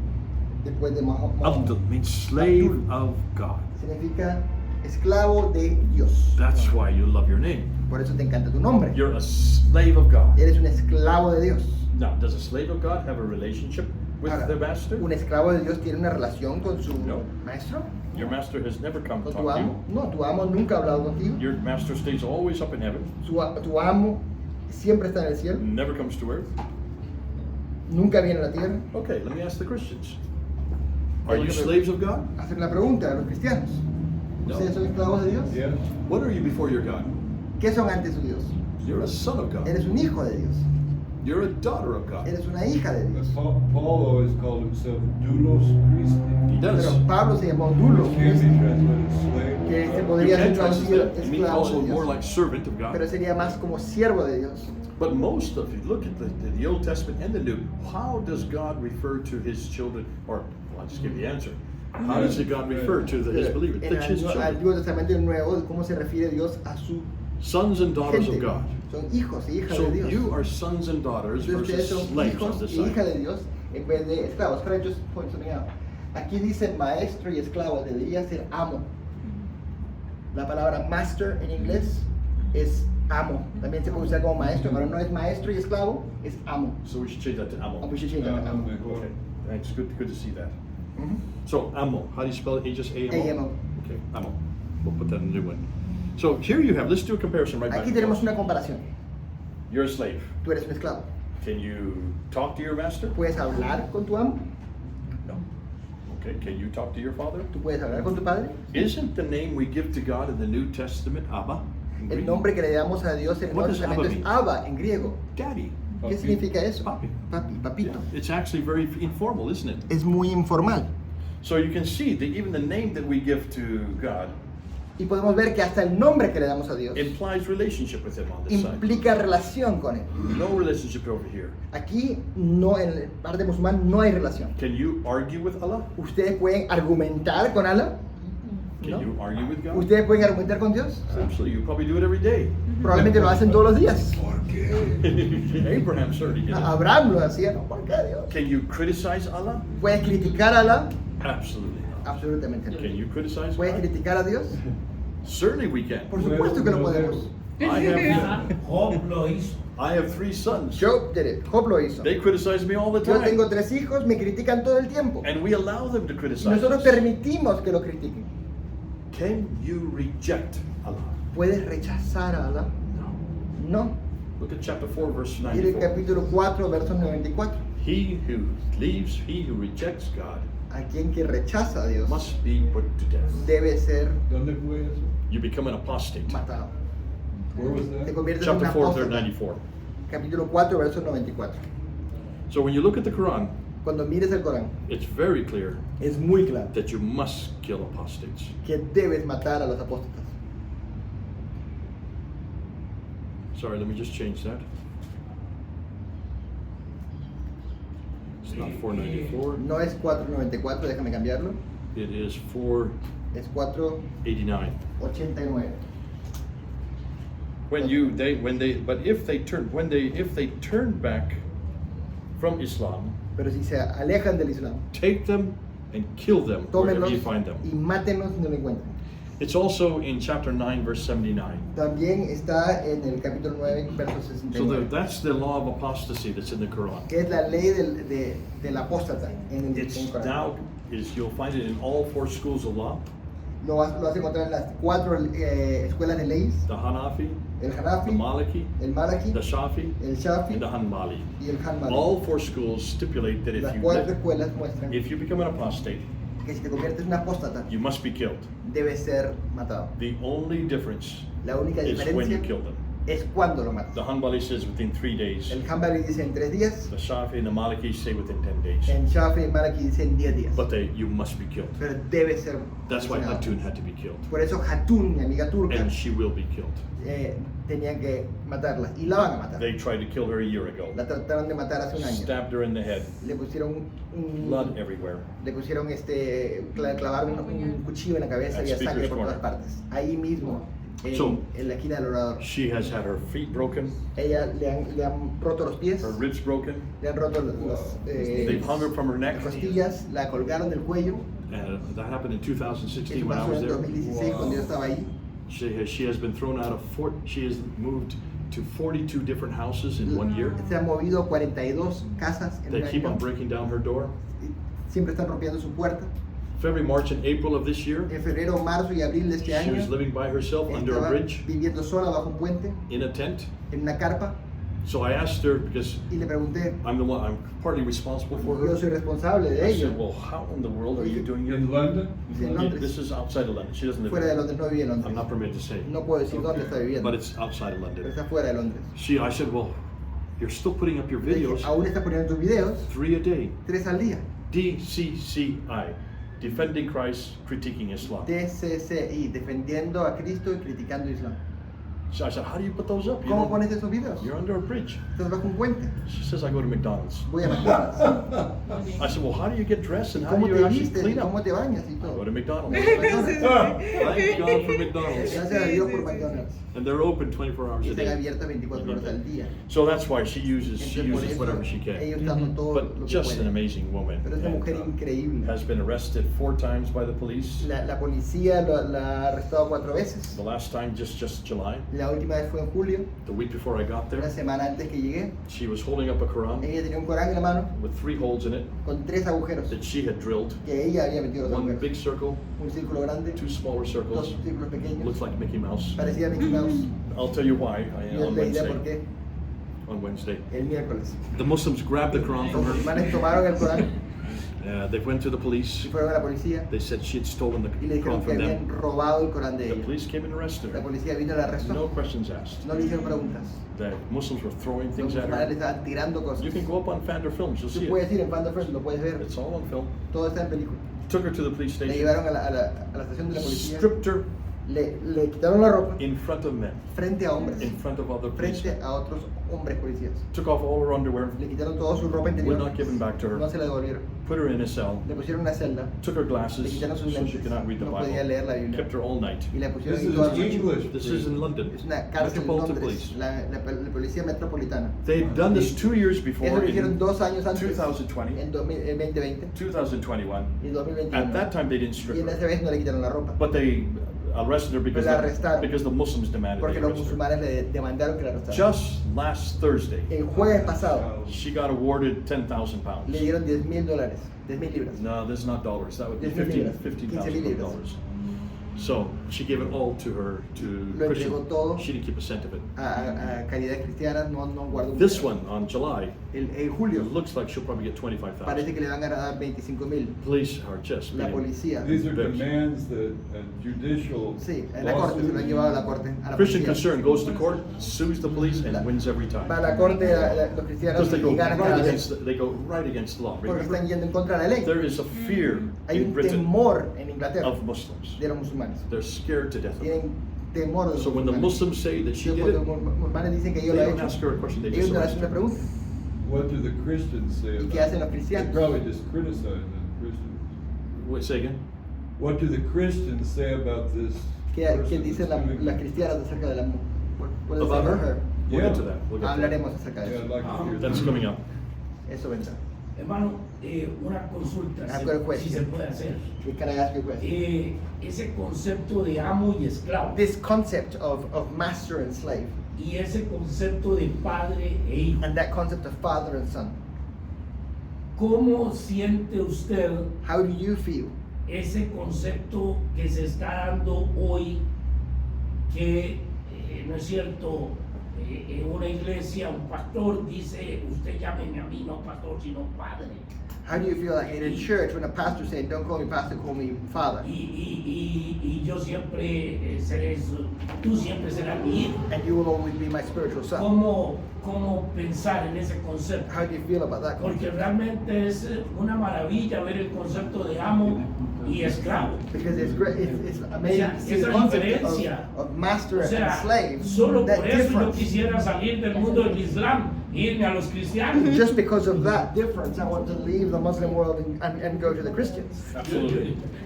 Después de Mahoma. Abdul means slave Abdul. of God. Significa esclavo de Dios. That's why you love your name. Por eso te encanta tu nombre. You're a slave of God. Eres un esclavo de Dios. Now, does a slave of God have a relationship with Ahora, their master? ¿un esclavo de Dios tiene una relación con su No. maestro? Your master has never come to ¿Con tu talk to amo? you. No, tu amo nunca ha hablado contigo. Your master stays always up in heaven, Tu amo siempre está en el cielo. never comes to earth. Nunca viene a la tierra. Okay, let me ask the Christians. Are you slaves of God? Hacer la pregunta a los cristianos. No. ¿Ustedes son esclavos de Dios? Yes. What are you before your God? ¿Qué son ante su Dios? You're a son of God. Eres un hijo de Dios. You're a daughter of God. Eres una hija de But Dios. Paul always called himself doulos Christi. He does. Pero Pablo se llamó Dulo, Which can be translated slave. que se of God. You podría can ser translate traducido that. It means esclavo also de more Dios. like servant of Pero God. sería más como siervo de Dios. But most of you, look at the Old Testament and the New. How does God refer to his children? Or, well, I'll just give you the answer. How does God refer to his believers? En el His children. Antiguo Testamento y el Nuevo, de cómo se refiere Dios a su Sons and daughters of gente. God. Son hijos y hijas So de Dios. you are sons and daughters Entonces ustedes versus son slaves on hijos this y hijas side. de Dios en vez de esclavos. Can I just point something out? Aquí dice maestro y esclavo, debería ser amo. La palabra master en inglés es amo. También se puede usar como maestro, pero no es maestro y esclavo, es amo. So we should change that to Oh, amo. we should change that to amo. Okay, thanks. Good to see that. Mhm. So amo, how do you spell it? Just A-M-O? A-M-O. Okay, amo. We'll put that in the new one. So here you have, let's do a comparison right back. Aquí tenemos una comparación. You're a slave. Tú eres un esclavo. Can you talk to your master? ¿Puedes hablar con tu amo? No. Okay, can you talk to your father? ¿Tú puedes hablar con tu padre? Isn't the name we give to God in the New Testament Abba? in El Greek? nombre que le damos a Dios en el What Nuevo does Abba Testamento es mean? Abba en griego. Daddy. ¿Qué Papi. significa eso? Papi. Papi, papito. Yeah, it's actually very informal, isn't it? Es muy informal. So you can see that even the name that we give to God Y podemos ver que hasta el nombre que le damos a Dios implies relationship with Him on this side. implica relación con Él. No relationship over here. Aquí, no, en el parte musulmán, no hay relación. Can you argue with Allah? ¿Ustedes pueden argumentar con Allah? Can No. you argue with God? ¿Ustedes pueden argumentar con Dios? Absolutely. You probably do it every day. Probablemente lo hacen todos los días. Abraham certainly did it. Abraham lo hacía, ¿no? ¿Por qué Dios? Can you criticize Allah? ¿Puedes criticar a Allah? Absolutely not. Absolutamente no. Can you criticize ¿Puedes God? criticar a Dios? Certainly we can. Por supuesto que lo podemos. Job lo hizo. I have 3 sons. Job did it. Job lo hizo. They criticize me all the Yo tengo time. 3 hijos, me critican todo el tiempo. And we allow them to criticize Nosotros us. permitimos que lo critiquen. Can you reject Allah? ¿Puedes rechazar a Allah? No. No. Look at chapter 4, verse Mire el 94. capítulo 4, verso 94. He who rejects God Aquel que rechaza a Dios must be put to death. debe ser ¿Dónde fue eso? You become an apostate. matado. Where was Te that? conviertes en un Chapter 4, verse apóstata. 94. Capítulo 4, verso 94. So when you look at the Quran, Cuando mires el Corán, it's very clear es muy claro that you must kill apostates. que debes matar a los apóstatas. Sorry, let me just change that. It's not 494. No es 494, déjame cambiarlo. It is Es 489. 489. If they turn back from Islam, Pero si se alejan del Islam, take them and kill them wherever tómenlos you find them. y mátenlos si no lo encuentran. It's also in chapter 9, verse 79. También está en el capítulo 9, verso So 69, that's the law of apostasy that's in the Quran. que es la ley del apóstata en el It's Corán. now you'll find it in all 4 schools of law: Lo vas a encontrar en las 4 escuelas de leyes, the Hanafi, el the Hanafi, Maliki, el Malaki, the Shafi, el Shafi and the Hanbali. y el Hanbali. All 4 schools stipulate that Las 4 escuelas muestran if you become an apostate, que si te conviertes en un apóstata, you must be killed. debes ser matado. The only difference La única is when you diferencia kill them. es cuando lo matas. The Hanbali says within 3 days. El Hanbali dice en 3 días, The Shafi and the Maliki say within 10 days. el Shafi y el Malaki dice en 10 días. But you must be killed. Pero debe ser That's why asesinado. Hatun had to be killed. Por eso Hatun, mi amiga turca, And she will be killed. tenían que matarla y la van a matar. They tried to kill her a year ago. La trataron de matar hace un año. Stabbed her in the head. Le pusieron Blood everywhere. clavaron un cuchillo en la cabeza y había Speaker's sangre por todas corner. partes. Ahí mismo, So, en la esquina del orador. She has had her feet broken, Ella le han roto los pies, her ribs broken. le han roto They've hung her from her neck. las costillas, la colgaron del cuello. And that happened in 2016 Eso when I pasó was en there. 2016 cuando yo estaba ahí. She has been thrown out of she has moved to 42 different houses in 1 year. Se han movido 42 casas en They un keep on año. breaking down her door. Siempre están rompiendo su puerta. February, March, and April of this year, En febrero, marzo y abril de este she año, was living by herself under a estaba bridge viviendo sola bajo un puente, in a tent. en una carpa, So I asked her, because y le pregunté, I'm partly responsible for yo her. soy responsable de I ello. said, well, how in the world are you doing your In London? Sí, en Londres. This is outside of London. She doesn't live Fuera de there. Londres, no vive en I'm Londres. not permitted to say. No puedo decir dónde está viviendo, But it's outside of pero London. está fuera de Londres. I said, well, you're still putting up your Le dije, videos, aún estás poniendo tus videos, 3 a day. 3 al día. DCCI, Defending Christ, Critiquing Islam. DCCI, defendiendo a Cristo y criticando Islam. So I said, how do you put those up? You ¿Cómo don't- pones esos videos? You're under a bridge. Estás bajo un puente. She says, I go to McDonald's. Voy a McDonald's. I said, well, how do you get dressed and how ¿Cómo do te you actually vistes y clean up? cómo te bañas y I go todo? to McDonald's. McDonald's. Thank God for McDonald's. Gracias a Dios por McDonald's. And they're open 24 hours Y a están day. abiertas 24 horas al día. So that's why she uses Entonces, por eso, whatever she can. ellos dando todo lo But que just an pueden. amazing woman. Pero es una And, mujer increíble. has been arrested 4 times by the police. La policía la ha arrestado 4 veces. The last time just July. La última vez fue en julio, The week before I got una there, semana antes que llegué. she was holding up a Quran Ella tenía un Corán en la mano with 3 holes in it con 3 agujeros that she had drilled. que ella había metido los One agujeros. big circle, Un círculo grande, 2 smaller 2 circles. círculos pequeños. Looks like Mickey Mouse. Parecía Mickey Mouse. I'll tell you why Yo on le diré por Wednesday. qué On Wednesday, el miércoles. the Muslims grabbed the Quran from Los her. musulmanes tomaron el Corán They went to the police. y fueron a la policía They said she had stolen the y le dijeron Quran que from habían them. robado el Corán de The ella. police came and arrested La her. policía vino y la No arrestó. questions asked. No le hicieron preguntas. The Muslims were throwing Los things at musulmanes le her. estaban tirando cosas. You can go up on Fander Films, you'll Tú see puedes it. ir en Panda First, lo puedes ver. It's all on film. Todo está en película. Took her to the police Le station, llevaron a la estación de la policía. stripped her Le quitaron la ropa in front of men, frente a hombres. in front of other Frente policemen. a otros hombres policías. Took off all her underwear, Le quitaron toda su ropa interior. would not give them back to No her, se la devolvieron. put her in a cell, Le pusieron una celda. took her Le glasses quitaron so sus she lentes. could not read the No podía leer la Bible, Biblia. kept her all night. Y la pusieron This ahí is toda la noche. English. This is in London, Es una cárcel en Metropolitan Londres. Police. La policía metropolitana. They had done this 2 years Eso before lo hicieron in 2 años antes. 2020, En 2020 2021. y 2021. At that time they didn't Y strip en her, esa vez no le quitaron la ropa. but they arrested her because, Pero la arrestaron. because the Muslims demanded Porque they los arrest her. musulmanes le demandaron que la arrestaran. Just last Thursday, El jueves pasado she got awarded 10,000 pounds. le dieron $10,000, 10,000 libras. No, this is not dollars. That would be 10,000 $15,000 libras. dollars. So she gave it all to her Lo Christian. entregó todo She didn't keep a cent of it. A caridad cristiana, no guardó un This peso. one on July, En julio it looks like she'll probably get parece 25,000. que le van a dar 25,000. Police are just La beating policía. These are Bitch. demands that a judicial Sí, en la corte, se lo han llevado a la corte. A la Christian policía. Concern goes to court, sues the police, and wins every time. Va a la corte los cristianos Because they go y ganan cada right vez. against they go right against the law. Porque Remember, están yendo en contra de la ley. there is a fear Hay in un Britain temor en Inglaterra of Muslims. de los musulmanes. They're scared to death of Tienen them. temor de los So when the musulmanes. Muslims say that she Entonces, did cuando it, los musulmanes dicen que they yo lo he don't ask her a hecho, question. They ellos just no le arrest hacen una her. pregunta. What do the Christians say ¿Y about qué hacen los it? They cristianos? probably just criticize the Christians. Wait, say again. What do the Christians say about this ¿Qué person dicen that's doing las it? cristianas acerca de la mujer? About her? We'll Yeah. get to that. We'll get to that. Hablaremos acerca de Yeah, I'd eso. like to hear That's that. coming up. Eso vendrá. Hermano, una consulta, I've got a si question. se puede hacer. Can I ask you a question? Ese concepto de amo y esclavo, This concept of master and slave, y ese concepto de padre e hijo, and that concept of father and son, ¿cómo siente usted how do you feel ese concepto que se está dando hoy, que no es cierto, en una iglesia un pastor dice, usted llámeme a mí, no pastor, sino padre? How do you feel like in a church when a pastor said, don't call me pastor, call me father? Y yo siempre seré, tú siempre serás mi hijo. And you will always be my spiritual son. ¿Cómo pensar en ese concepto? How do you feel about that Porque concept? realmente es una maravilla ver el concepto de amo y esclavo. Because it's great, it's amazing to see the Esa concept diferencia. of master O sea, and slave. solo That por eso yo difference. quisiera salir del mundo del Islam e irme a los cristianos. Just because of that difference, I want to leave the Muslim world and go to the Christians.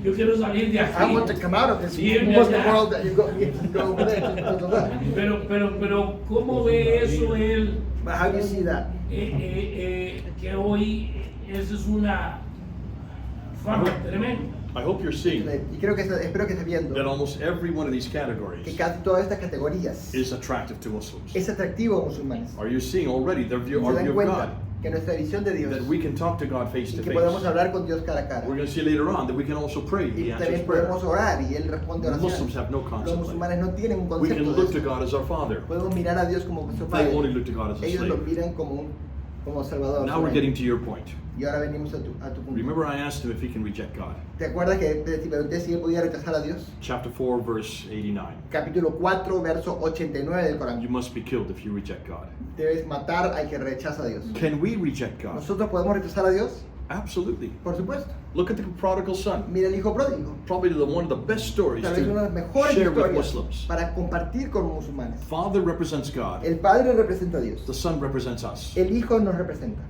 Yo quiero salir de aquí. I want to come out of this Sí, Muslim allá. world that you go over there just because of that. Pero ¿cómo ve eso él? But how do you see that? Que hoy eso es una fama tremenda. I hope you're seeing Y creo que espero que esté viendo that almost every one of these que categories casi todas estas categorías is attractive to Muslims. es atractivo a musulmanes. Are you seeing already their view, Se our dan view of cuenta God? que nuestra visión de Dios That we can talk to God face y to que podemos face. hablar con Dios cara a cara. We're going to see later on that we can also pray. Y He answers también prayer. podemos orar y Él responde Muslims oraciones. have no Los concept. musulmanes no tienen un We can concepto look de to eso. God as our Father. Podemos mirar a Dios como nuestro They Padre. only look to God as a Ellos lo slave. miran como Salvador. Now we're getting to your point. Y ahora venimos a tu punto. Remember I asked him if he can reject God. ¿Te acuerdas que te pregunté si él podía rechazar a Dios? Chapter 4, verse 89. Capítulo 4, verso 89 del Corán. You must be killed if you reject God. Debes matar al que rechaza a Dios. Can we reject God? ¿Nosotros podemos rechazar a Dios? Absolutely. Por supuesto. Look at the prodigal son. Mira el hijo pródigo. Probably one of the best stories Tal vez una de las to mejores share with historias Muslims. para compartir con los musulmanes. Father represents God. El Padre representa a Dios. The Son represents us. El Hijo nos representa.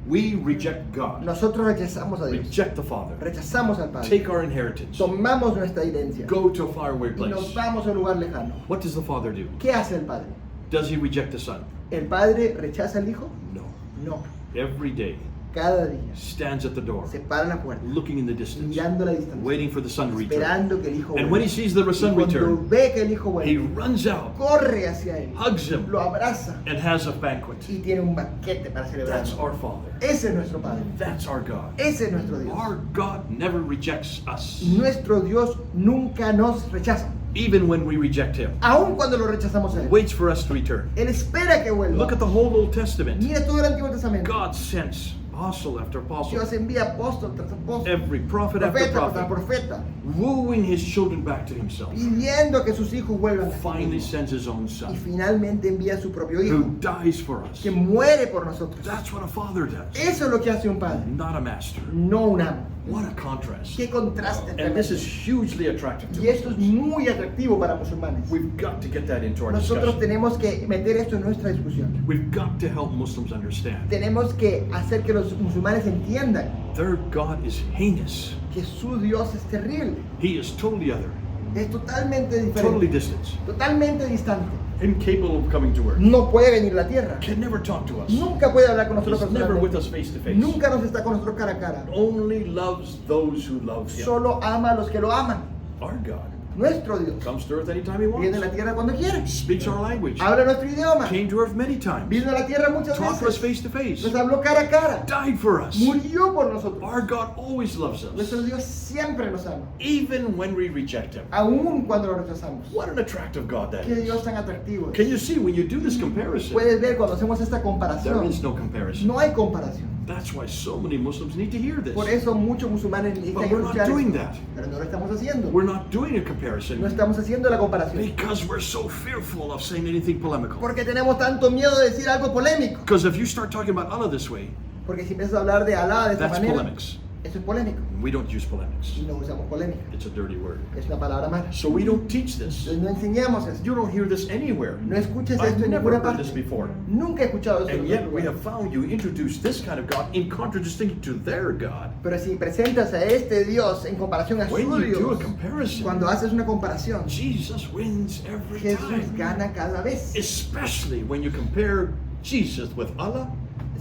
We reject God. Nosotros rechazamos a Dios. Reject the Father. Rechazamos al Padre. Take our inheritance. Tomamos nuestra herencia. Go to a faraway Y nos place. vamos a un lugar lejano. What does the Father do? ¿Qué hace el Padre? Does he reject the Son? ¿El Padre rechaza al Hijo? No. No. Every day Cada día stands at the door, se para en la puerta, looking in the distance, mirando la distancia, waiting for the Son to return. esperando que el Hijo And vuelva. when he sees the Y Son cuando return, ve que el Hijo he vuelve, runs out, corre hacia él, hugs him, lo abraza and has a banquet. y tiene un banquete para celebrar. That's our Father. Ese es nuestro Padre. That's our God. Ese es nuestro Dios. Our God never rejects us, Nuestro Dios nunca nos rechaza, even when we reject him. aun cuando lo rechazamos a él. Waits for us to return. Él espera que vuelva. Look at the whole Old Testament. Mira todo el Antiguo Testamento. God sends apostle after apostle, Dios envía apóstol tras apóstol, every prophet after profeta tras prophet, profeta, wooing his children back to himself. pidiendo que sus hijos vuelvan a sí Finally mismos. sends his own Y Son, finalmente envía a su propio Hijo, who dies for us. que muere por nosotros. That's what a father does, Eso es lo que hace un padre, not a master. no un amo. What a contrast. Qué contraste. And this tremendo. is hugely attractive to Y esto es Muslims. muy atractivo para musulmanes. We've got to get that into our Nosotros discussion. tenemos que meter esto en nuestra discusión. We've got to help Muslims understand Tenemos que hacer que los musulmanes entiendan their God is heinous. que su Dios es terrible, He is totally other, es totalmente totally diferente, distant, totalmente distante. incapable of coming to earth, No puede venir a la tierra, can never talk to us, nunca puede hablar con nosotros is never with personalmente, us face to face, nunca nos está con nosotros cara a cara. only loves those who love him. Solo ama a los que lo aman. Our God Nuestro Dios comes to earth anytime he viene a la wants, tierra cuando quiere, speaks our language, habla nuestro idioma, came to earth many times, vino a la tierra muchas talked to us veces, face to face, nos habló cara a cara, died for us. murió por nosotros. Our God always loves Nuestro us, Dios siempre nos ama, even when we reject him. aún cuando lo rechazamos. What an attractive God that Qué is. Dios tan atractivo. Can you see when you do this comparison? Puedes ver cuando hacemos esta There comparación, is no comparison. no hay comparación. That's why so many Muslims need to hear this. Por eso muchos musulmanes But necesitan we're not escuchar doing esto. that. Pero no lo estamos haciendo. We're not doing a No comparison estamos haciendo la comparación. because we're so fearful of saying anything polemical. Porque tenemos tanto miedo de decir algo polémico. Because if you start talking about Allah this way, Porque si empiezas a hablar de Alá de esta that's manera, polemics. eso es polémico. We don't use polemics. Y no usamos polémica. It's a dirty word. Es una palabra mala. So we don't teach this. Entonces no enseñamos esto. You don't hear this anywhere. No escuches I've esto en never ninguna heard parte. this before. Nunca he escuchado esto. en And ningún yet we lugar. have found you introduce this kind of God in contradistinction to their God. Pero si presentas a este Dios en comparación a su When you do a Dios, comparison, cuando haces una comparación, Jesus wins every Jesús time. gana cada vez. Especially when you compare Jesus with Allah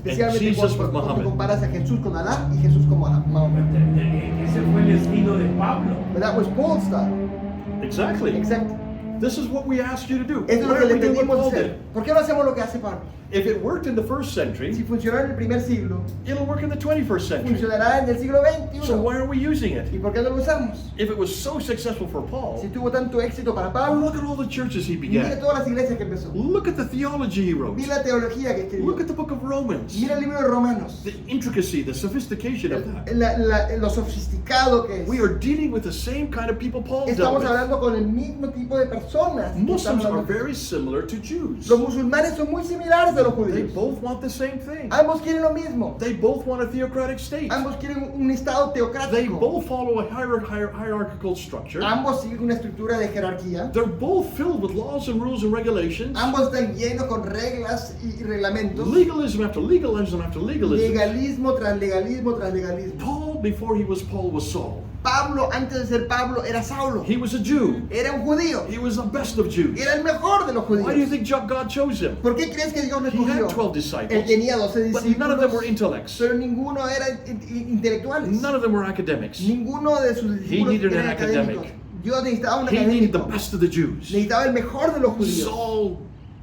especialmente Jesus with cuando Muhammad. comparas a Jesús con Alá y Jesús con Mahoma. Ese fue el estilo de Pablo. But that was Paul's style. Exactly. Exacto. This is what we ask you to do. Eso es lo Why que are le we doing what pedimos Paul hacer. did? ¿Por qué no hacemos lo que hace Pablo? If it worked in the first Si century, funcionó en el primer siglo, it'll work in the 21st century. funcionará en el siglo So why XXI. are we using it? ¿Y por qué no lo usamos? If it was so successful for Si Paul, tuvo tanto éxito para Pablo, look at all the churches he mira began. todas las iglesias que empezó. Look at the theology he wrote. Mira la teología que escribió. Look at the book of Romans. Mira el libro de Romanos. The intricacy, the sophistication of that. Lo sofisticado que es. We are dealing with the same kind of people Paul dealt Estamos with. hablando con el mismo tipo de personas. que Muslims estamos are hablando. very similar to Jews. Los musulmanes son muy similares a los They judíos. both want the same thing. Ambos quieren lo mismo. They both want a theocratic state. Ambos quieren un estado They teocrático. both follow a hierarchical structure. Ambos siguen una estructura de jerarquía. They're both filled with laws and rules and regulations. Ambos están llenos con reglas y reglamentos. Legalism after legalism after legalism. Legalismo tras legalismo tras legalismo. Paul, before he was Paul, was Saul. Pablo, antes de ser Pablo, era Saulo. He was a Jew. Era un judío. He was the best of Jews. Era el mejor de los Why do you judíos. think God chose him? ¿Por qué crees que Dios lo He had escogió? 12 Él disciples, tenía 12 but none of them were discípulos, intellects. pero ninguno era intelectuales. None of them were academics. Ninguno de sus discípulos needed an eran académicos. academic. Dios necesitaba un He needed the académico. best of the Jews. Necesitaba el mejor de los judíos. Saul,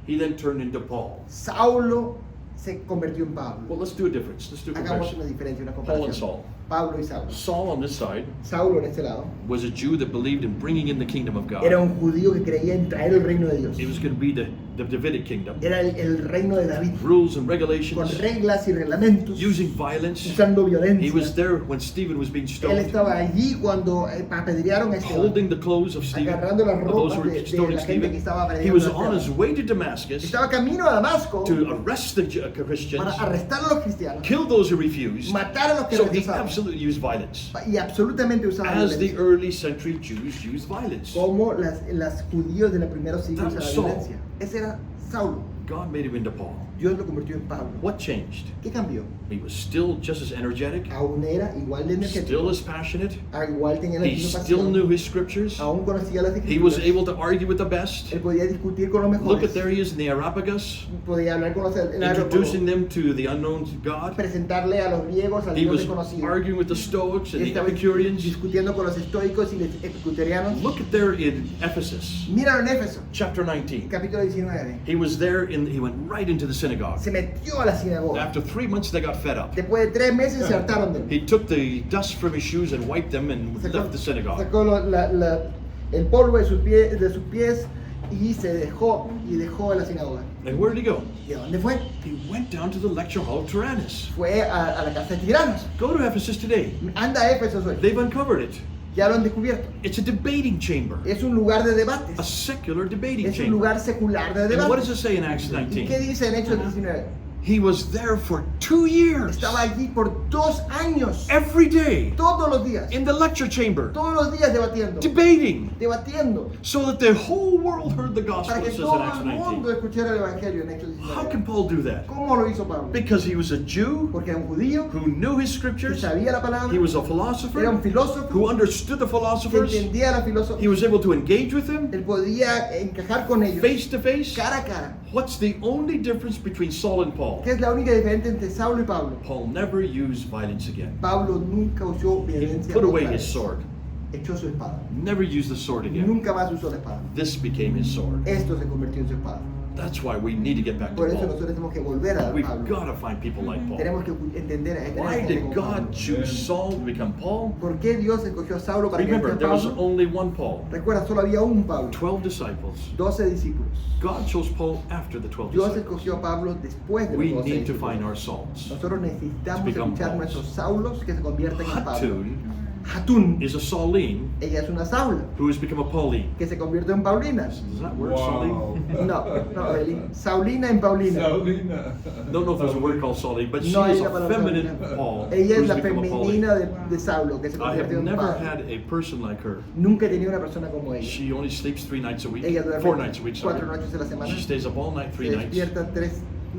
he then turned into Paul. Saulo se convirtió en Pablo. Well, let's do a difference. Let's do a Hagamos comparison. una diferencia, una Paul and comparación. Saul. Pablo y Saulo. Saul on this side Saulo en este lado was a Jew that believed in bringing in the kingdom of God. era un judío que creía en traer el reino de Dios. It was going to be the Davidic kingdom. Era el reino de David, Rules and con regulations, reglas y reglamentos, using violence. usando He violencia. was there when Stephen was being Él stoned, estaba allí cuando apedrearon a Esteban, holding the clothes of Stephen, agarrando las of those ropas who were de stoning la gente que Stephen. estaba He was apedreando a on his Esteban. way to Damascus Estaba camino a Damasco to arrest the Christians, para arrestar a los cristianos, kill those who refused. matar a los que So he rechazaban absolutely used violence. y absolutamente usaba As the violencia. early century Jews used violence. Como las judíos de los primeros siglos That was usaban Saul. violencia. Ese era Saulo. God made him into Paul. Dios lo convirtió en Pablo. What changed? ¿Qué cambió? He was still just as energetic, Aún era igual de still energético, as passionate. igual tenía la He misma still pasión, knew his scriptures. aún conocía las He was escrituras. able to argue with the best. Él podía discutir con los Look mejores. at there he is in the Areopagus, Podía hablar con los introducing them to the unknown God. presentarle a los griegos al He Dios was desconocido. arguing with the Stoics and the Estaba Epicureans. discutiendo con los estoicos y los epicureanos. Look at there in Ephesus, Míralo en Éfeso, chapter 19. capítulo 19. He was there he went right into the synagogue. Se metió a la sinagoga. After 3 months, they got fed up. Después de 3 meses se hartaron de él. He took the dust from his shoes and wiped them and left the synagogue. Sacó el polvo de sus pies y dejó la sinagoga. And where did he go? ¿Y a dónde fue? He went down to the lecture hall of Tyrannus. Fue a la casa de tiranos. Go to Ephesus today. Anda a Éfeso hoy. They've uncovered it. Ya lo han descubierto. It's a debating chamber, Es un lugar de a debates. secular debating Es un chamber. lugar secular de And what does debates. it say in Acts ¿Y qué 19? dice en Hechos 19? He was there for 2 years, Estaba allí por 2 años. every day, Todos los días. in the lecture chamber, Todos los días debatiendo. debating, Debatiendo. so that the whole world heard the gospel, Para it que says in todo Acts el mundo 19. escuchara el evangelio en Hechos How 19. can Paul do that? ¿Cómo lo hizo Pablo? Because he was a Jew Porque era un judío who knew his que scriptures, sabía la palabra. he was a Era un philosopher filósofo who understood the que philosophers, entendía la filosofía. he was able to engage with them Él podía encajar con ellos face to face. cara a cara. What's the only difference between Saul and Paul? ¿Qué es la única diferencia entre Saulo y Pablo? Paul never used violence again. Pablo nunca usó He violencia. put away contra his él. sword. Echó su espada. Never used the sword again. Nunca más usó la espada. This became his sword. Esto se convirtió en su espada. That's why we need to get back to Por eso Paul. nosotros tenemos que volver a We've Pablo. got to find people like Paul. Tenemos que entender a Why gente did como God Pablo. choose Saul to become Paul? ¿Por qué Dios escogió a Saulo para que Remember, fuera there was Pablo? only one Paul, Recuerda, solo había un Pablo, 12 disciples. 12 discípulos. God chose Paul after the 12 Dios disciples. escogió a Pablo después de We los 12 need to discípulos. find our Sauls. Nosotros necesitamos to become escuchar Pauls. nuestros Saulos que se convierten en Pablo. Hatun Hatun, is a Sauline ella es una Saula who has become a Pauline. que se convirtió en Paulina. Does that work, Wow. Sauline? No, Saulina en Paulina. Saulina. Don't know if there's a word called Sauline, but she No hay is la a palabra feminine Saulina. Paul Ella es who's la become a Pauline. femenina de Saulo que se I have convirtió en never Pablo. had a person like her. Nunca he tenido una persona como ella. She only sleeps 3 nights a week, Ella duerme 4 nights a week, sorry. 4 noches a la semana. She stays up all night, 3 Se nights, despierta 3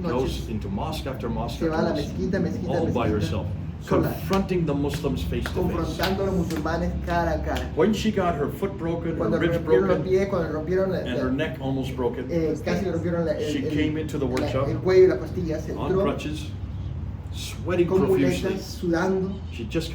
goes noches. into mosque after mosque Se va a after la mosque, mezquita, all by mezquita, herself, sola, confronting the Muslims face to face. confrontando a los musulmanes cara a cara. When she got her foot broken, her Cuando le ribs rompieron los broken, pies, cuando le rompieron and her neck almost broken, casi le rompieron she came into the workshop el cuello y las costillas, on entró crutches, sweating con profusely. muletas, sudando. She just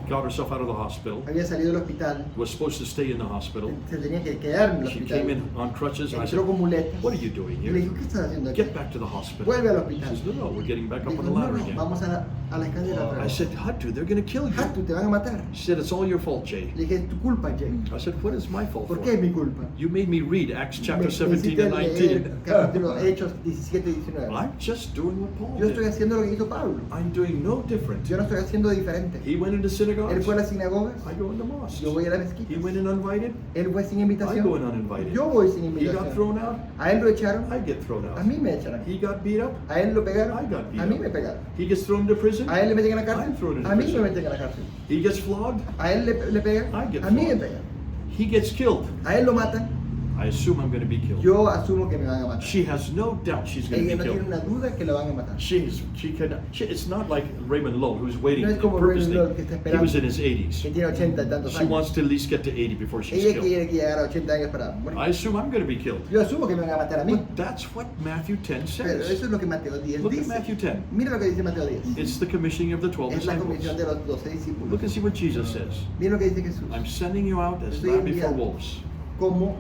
got herself out of the hospital. Había salido del hospital. Was supposed to stay in the hospital. Se tenía que quedar en el She came hospital. in on crutches, and I said, Entró con muletas. "What are you doing Y le here? dijo, ¿qué estás haciendo aquí? Get back to the hospital." Vuelve al She hospital. says, "No, we're getting back up Dijo, on the no, ladder no, again." vamos a la escalera otra I vez. said, "Hatu, they're going to kill you." Hatu, te van a matar. She said, "It's all your fault, Jay." Le dije, es tu culpa, Jay. I said, "What is my fault ¿Por for?" qué es mi culpa? You made me read Acts chapter Me 17 hiciste and leer 19. capítulo Hechos 17 y 19. I'm just doing what Paul Yo estoy did. haciendo lo que hizo Pablo. I'm doing no different. Yo no estoy haciendo diferente. He went into Él synagogues. fue a las sinagogas. I go into mosques. Yo voy a la He mezquita. went in uninvited. Él fue sin I go in invitación. uninvited. Yo voy sin He got invitación. thrown out. A él lo echaron. I get thrown out. A mí me echan. He got beat up. A él lo pegaron. I got beat A mí up. me pegaron. He gets thrown into prison. A él le meten en la I'm thrown cárcel. into A mí prison. me meten en la cárcel. He gets flogged. A él le pegan. I get A mí me flogged. pegan. He gets killed. A él lo matan. I assume I'm going to be killed. Yo asumo que me van a matar. She has no doubt she's going Ella to no be tiene killed. una duda que lo van a matar. It's not like Raymond Lowe, who's waiting No es como Raymond purposely. Lowe, que está He esperando. was in his Que 80s. tiene 80 y tantos She wants años. to at least get to 80 before she's Ella killed. quiere que llegara a 80 años para morir. I assume I'm going to be killed. Yo asumo que me van a matar a mí. But that's what Matthew 10 Pero says. eso es lo que Mateo 10 Look at dice. Matthew 10. Mira lo que dice Mateo 10. It's the commissioning of the 12 Es la disciples. comisión de los 12 discípulos. Look and see what Jesus says. Mira lo que dice Jesús. I'm sending you out as Estoy lamb before enviando. wolves. Como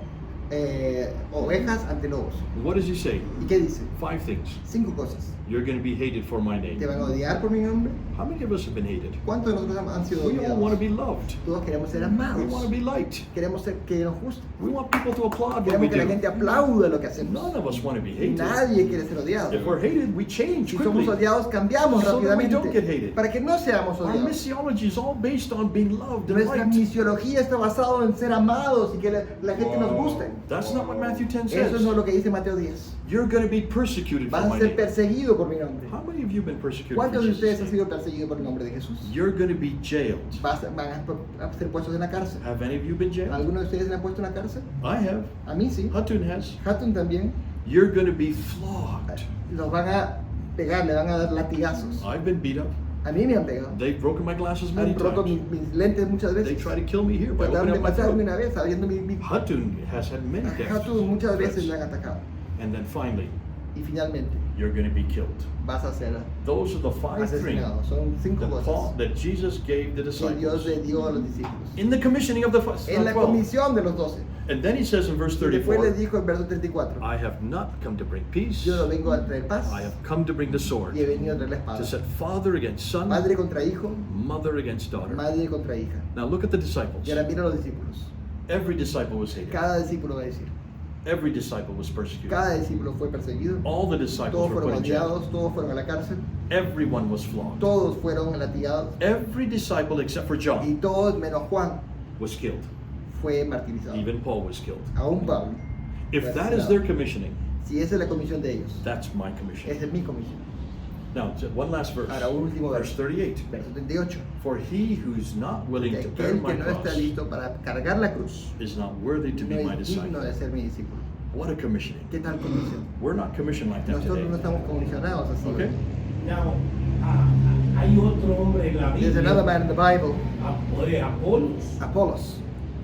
ovejas ante lobos. What does he say? ¿Y qué dice? 5 things. 5 cosas. You're going to be hated for my Te name. van a odiar por mi nombre. How many of us have been hated? ¿Cuántos de nosotros han sido We all want to odiados? be loved. Todos queremos ser We amados. want to be liked. Queremos ser que nos guste. We want people to applaud what we Queremos que la do. gente aplaude lo que hacemos. None of us want to be hated. Nadie quiere ser odiado. If we're hated, we change Si somos quickly. odiados, cambiamos So that we don't get rápidamente hated. para que no seamos Our odiados. missiology is all based on being loved and Nuestra liked. misiología está basada en ser amados y que la gente nos guste. That's not what Matthew 10 Eso says. no es lo que dice Mateo 10. You're going to be persecuted for Vas my a ser name. perseguido por mi nombre. How many of you have been persecuted for ¿Cuántos de ustedes han Jesus' sido name? perseguidos por el nombre de Jesús? You're going to be jailed. Van a ser puestos en la cárcel. Have any of you been jailed? ¿Alguno de ustedes le han puesto en la cárcel? I have. A mí sí. Hutton has. Hatton también. You're going to be flogged. Los van a pegar, le van a dar latigazos. I've been beat up. A mí me han pegado. They've broken my glasses many Han roto times. mis lentes muchas They veces. try to kill me here by Trataron opening de up my matarme throat. una vez abriendo mi Hutton has had many deaths. Hatton muchas veces le han atacado. And then finally, Y finalmente you're going to be killed. vas a ser Those are the 5 things asesinado. Son 5 that, cosas that Jesus gave the que Dios disciples le dio a los discípulos. in the commissioning of the En la 12. comisión de los 12. And then he says in verse Y después le 34, dijo en verso 34. I have not come to bring peace. Yo no vengo a traer paz I have come to bring the sword. y he venido a traer la To espada. set father against son, Madre contra hijo, mother against daughter. madre contra hija. Now look at the disciples. Y ahora mira a los discípulos. Every disciple was hated. Cada discípulo va a decir. Every disciple was persecuted. Cada discípulo fue perseguido. All the disciples Todos were fueron put in jail. odiados, todos fueron a la cárcel, Everyone was flogged. todos fueron latigados Every disciple except for y John todos menos Juan was killed. fue martirizado. Even Paul was killed. Aún Pablo. If fue that is asesinado. their commissioning, Si esa es la comisión de ellos, that's my commission. esa es mi comisión. Now, one last verse. Ahora un último Verse verso. 38. Verso 38. For he who's not willing Que to bear aquel my que no está cross listo para cargar la cruz is not worthy to be no my es digno disciple. de ser mi discípulo. What a commissioning. ¿Qué tal comisión? We're not commissioned like that Nosotros no today. estamos comisionados así. Okay? Now, hay otro hombre en la There's another Biblia, man in the Bible, Apolos, Apollos,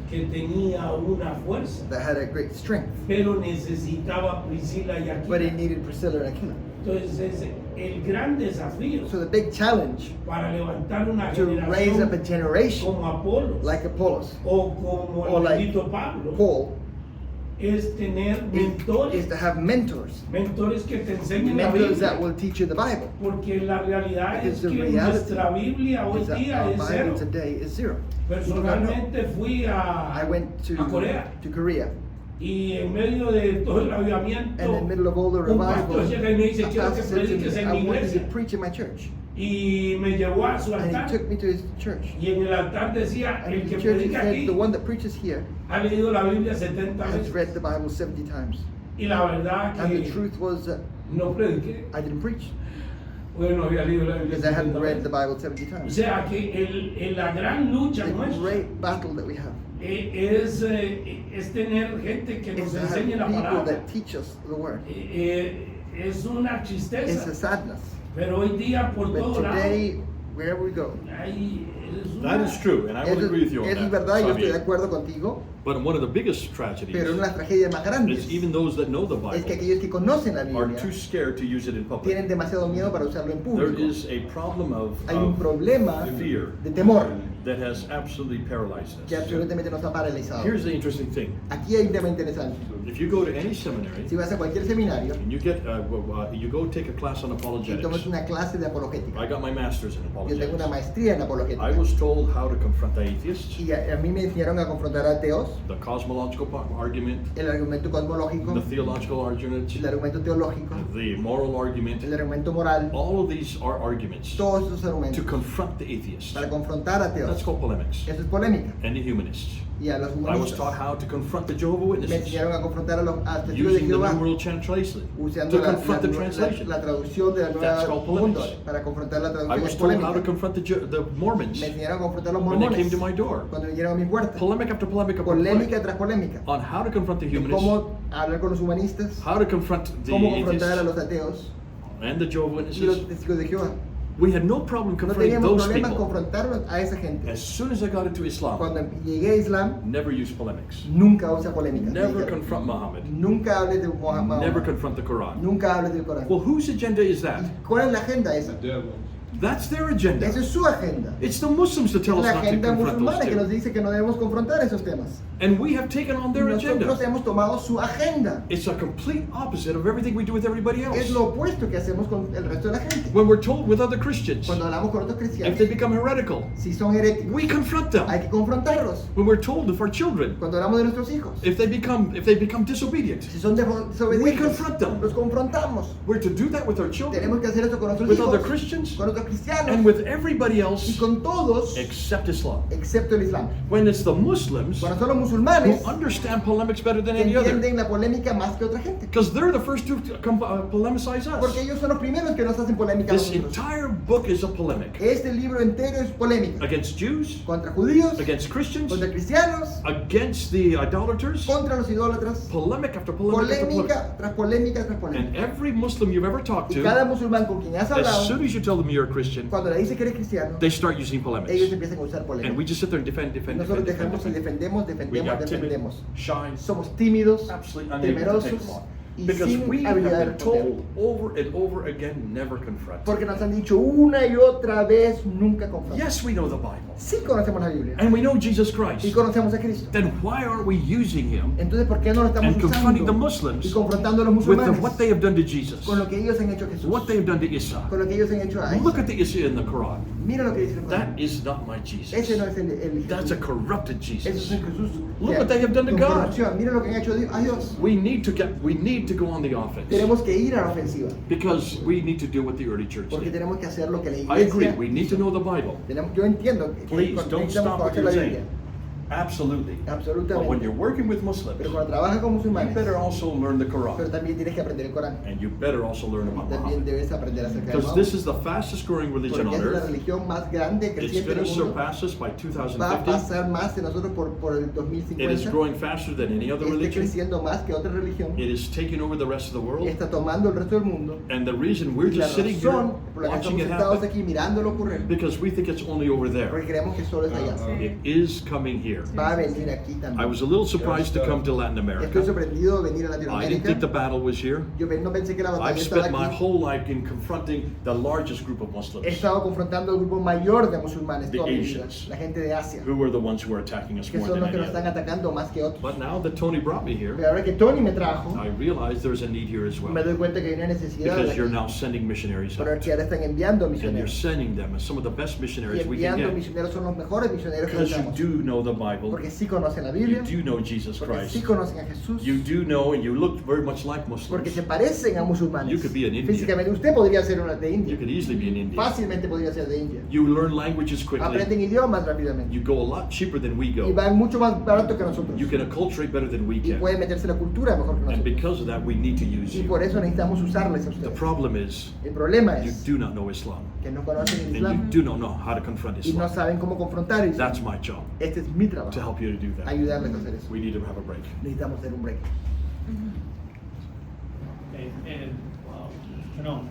que tenía una fuerza, that had a great strength, pero necesitaba Priscila y but he Aquila. needed Priscilla and Aquila. Entonces, el gran desafío So the big challenge para levantar una to raise up a generación generation como Apolos like Apollos, o como or el like bendito Pablo Paul, es tener is mentores, to have mentors. mentores que te enseñen la Mentors that Biblia, will teach you the Bible. porque la realidad Because es the que reality nuestra Biblia hoy is that día our es Bible cero. today is zero. We do not know. Personalmente fui I went a Corea to Korea, y en medio de todo el and in avivamiento the middle of all the un pastor revival, llega y me dice a quiero que pastor said to prediques me, en I mi want you to iglesia preach in my church. y me llevó a su And he altar took me to his church. y en el altar decía And el in que the church he predica said, aquí the one that preaches here ha leído la Biblia 70 has veces read the Bible 70 times. y la verdad And the que truth was that no prediqué I didn't preach, porque no había leído la Biblia because I 70 hadn't read the veces. Bible 70 O times. sea que la gran lucha The nuestra great battle that we have es tener gente que is nos to have enseñe la people palabra. that teach us the word. Es una It's a tristeza, sadness. pero hoy día por But todo lado today, wherever we go, es That is true, and I will Eso, agree with you on eso that. es verdad, yo estoy de Xavier. acuerdo contigo, But one of the biggest tragedies pero una de las tragedias más grandes is even those that know the es que Bible aquellos que conocen la are Biblia too scared to use it in public. tienen demasiado miedo para usarlo en There público. is a problem Hay un of problema fear de temor that has absolutely paralyzed que us. absolutamente nos ha paralizado. Here's the interesting thing. Aquí hay un tema interesante. If you go to any seminary Si vas a cualquier seminario and you go take a class on y apologetics, tomas una clase de apologética, I got my master's in yo tengo una apologetics. maestría en apologética, I was told how to confront the atheists, y a mí me enseñaron a confrontar a ateos, the cosmological argument, el argumento cosmológico, the theological argument, el argumento teológico, the moral argument. el argumento moral, All of these are arguments todos esos to argumentos confront the atheists. para confrontar a That's ateos. called polemics. Eso es polémica. And the humanists. Y a los I was humanistas taught how to confront the Jehovah's me Witnesses enseñaron a confrontar a los testigos de using the Jehová, New World Translation usando to confront the translation. la traducción de la That's nueva called mundo polemics. para confrontar la I traducción. was Es told how to polémica. confront the Mormons Me enseñaron a confrontar a los when they came mormones to my door. cuando vinieron a mi puerta. Polemic after polemic after polemic Polémica tras polémica. on how to confront the De humanists, cómo hablar con los humanistas, how to confront the cómo confrontar a atheists, los ateos and the Jehovah's y los Witnesses. testigos de Jehová. We had no problem No confronting teníamos those problemas people. confrontar a esa gente. As soon as I got into Islam, Cuando llegué a Islam, never use polemics. nunca usa polémica. me Never dijeron. confront Muhammad. Nunca hables de Muhammad. Never confront the Quran. Nunca hables del Corán. Well, whose agenda is that? ¿Cuál es la agenda esa? The devil. That's their agenda. Esa es su agenda. It's the Muslims that Es tell us la not to agenda confront musulmana those que nos two. dice que no debemos confrontar esos temas. And we have taken on their Nosotros agenda. hemos tomado su agenda. It's a complete opposite of everything we do with everybody else. Es lo opuesto que hacemos con el resto de la gente. When we're told with other Christians, Cuando hablamos con otros if cristianos, they become heretical, si son heréticos, we confront hay them. que confrontarlos. When we're told of our children, Cuando hablamos de nuestros hijos, if they become disobedient, si son we desobedientes, confront them. los confrontamos. We're to do that with our children, Tenemos que hacer esto con nuestros with hijos, other Christians, con otros cristianos and with everybody y else con todos, except Islam. excepto el Islam. When it's the Muslims Cuando son los who musulmanes understand polemics better than que any other, entienden la polémica más que otra gente. because they're the first to polemicize Porque us. ellos son los primeros que nos hacen polémica a This nosotros. entire book is a polemic Este libro entero es polémica. against Jews, Contra judíos, against Christians, contra cristianos, against the idolaters, contra los idólatras. polemic after polemic after polemic. Polémica tras polémica tras And polémica. every Muslim you've ever talked Y cada to, musulmán con quien has as hablado, soon as you tell them you're a Christian, cuando le dice que eres cristiano, they start using ellos polemics. empiezan a usar And we polémica. just sit there and defend. Nosotros dejamos y defendemos, We defendemos, got timid, defendemos. shy, Somos tímidos, absolutely unable to take temerosos them on. y Because sin we have habilidad de been responder. told over and over again, never confront. Porque nos han dicho una y otra vez, nunca confrontar. Yes, we know the Bible. Sí conocemos la Biblia And we know Jesus y Christ. conocemos a Cristo. Then why aren't we using him Entonces, ¿por qué no lo estamos and confronting the usando Muslims y confrontando a los with musulmanes what they have done to Jesus? con lo que ellos han hecho a Jesús, What they have done to Isa? con lo que ellos han hecho a Look Isa? at the Isa in the Quran. Mira lo que dice el That Corán. is not my Jesus. Ese no es el That's a Jesús. corrupted Ese es Jesus. el Jesús. Look what they have done to con God. corrupción. Mira lo que han hecho a Dios. We need to go on the offense Tenemos que ir a la ofensiva because we need to do what the early church porque did. tenemos que hacer lo que la I agree. iglesia We need to know the Bible. yo entiendo que Please don't necesitamos stop what conocer you're la Biblia, saying. Absolutely. But when absolutamente. you're working with Muslims, Pero you cuando trabajas con musulmanes, better also learn the pero Quran, también tienes que aprender el Corán. and you better also learn about También Muhammad. debes aprender acerca de Because Mahoma. this is the fastest growing religion Porque on es la earth. religión más grande, It's creciente going del to mundo. surpass us by Va a 2050. pasar más de nosotros por el It is 2050. growing faster than any other Está religion. creciendo más que otra religión. It is taking over the rest of the world. Está tomando el resto del mundo. And the reason we're Y la just sitting here razón por la que watching estamos it sentados happen aquí mirándolo ocurrir, because we think it's only over there. porque creemos que solo está allá. It is coming here. Va a venir aquí I también. was a little surprised to come to Latin Estoy America. sorprendido de venir a I didn't Latinoamérica. think the battle was here. Yo no pensé que la I've batalla estaba spent my aquí. whole life in confronting the largest group of He Muslims, estado confrontando al grupo mayor de musulmanes The toda mi vida, Asians. la gente de Asia, who were the ones who are attacking us que more son than los que any nos están other. atacando más que otros. But now that Tony brought me here, Pero ahora que Tony me trajo, I realize there's a need here as me well. doy cuenta que hay una necesidad Because you're aquí. now sending missionaries Pero out. que ahora están enviando And you're misioneros. sending them as some of the best Y missionaries we can enviando get. misioneros son los mejores misioneros que Because you tenemos. do know the Bible. Porque sí conocen la You Biblia, do know Jesus porque Christ. sí conocen a Jesús, You do know and you look very much like porque Muslims. se parecen a musulmanes. You could be an Indian. Físicamente, usted podría ser una de You India. could easily be in India. Fácilmente podría ser de India. You learn languages quickly. Aprenden idiomas rápidamente. You go a lot cheaper than we Y go. van mucho más barato que nosotros. You can acculturate better than we Y can. pueden meterse en la cultura mejor que And nosotros. because of that, we need to use Y you. por eso necesitamos usarles a The ustedes. problem is El problema you es do not know Islam. que no conocen el And Islam you do not know how to confront y no Islam. saben cómo confrontar el Islam. That's my job, Este es mi to trabajo, help you to do that. ayudarles a hacer eso. We need to have a break. Necesitamos hacer un break. And, you know,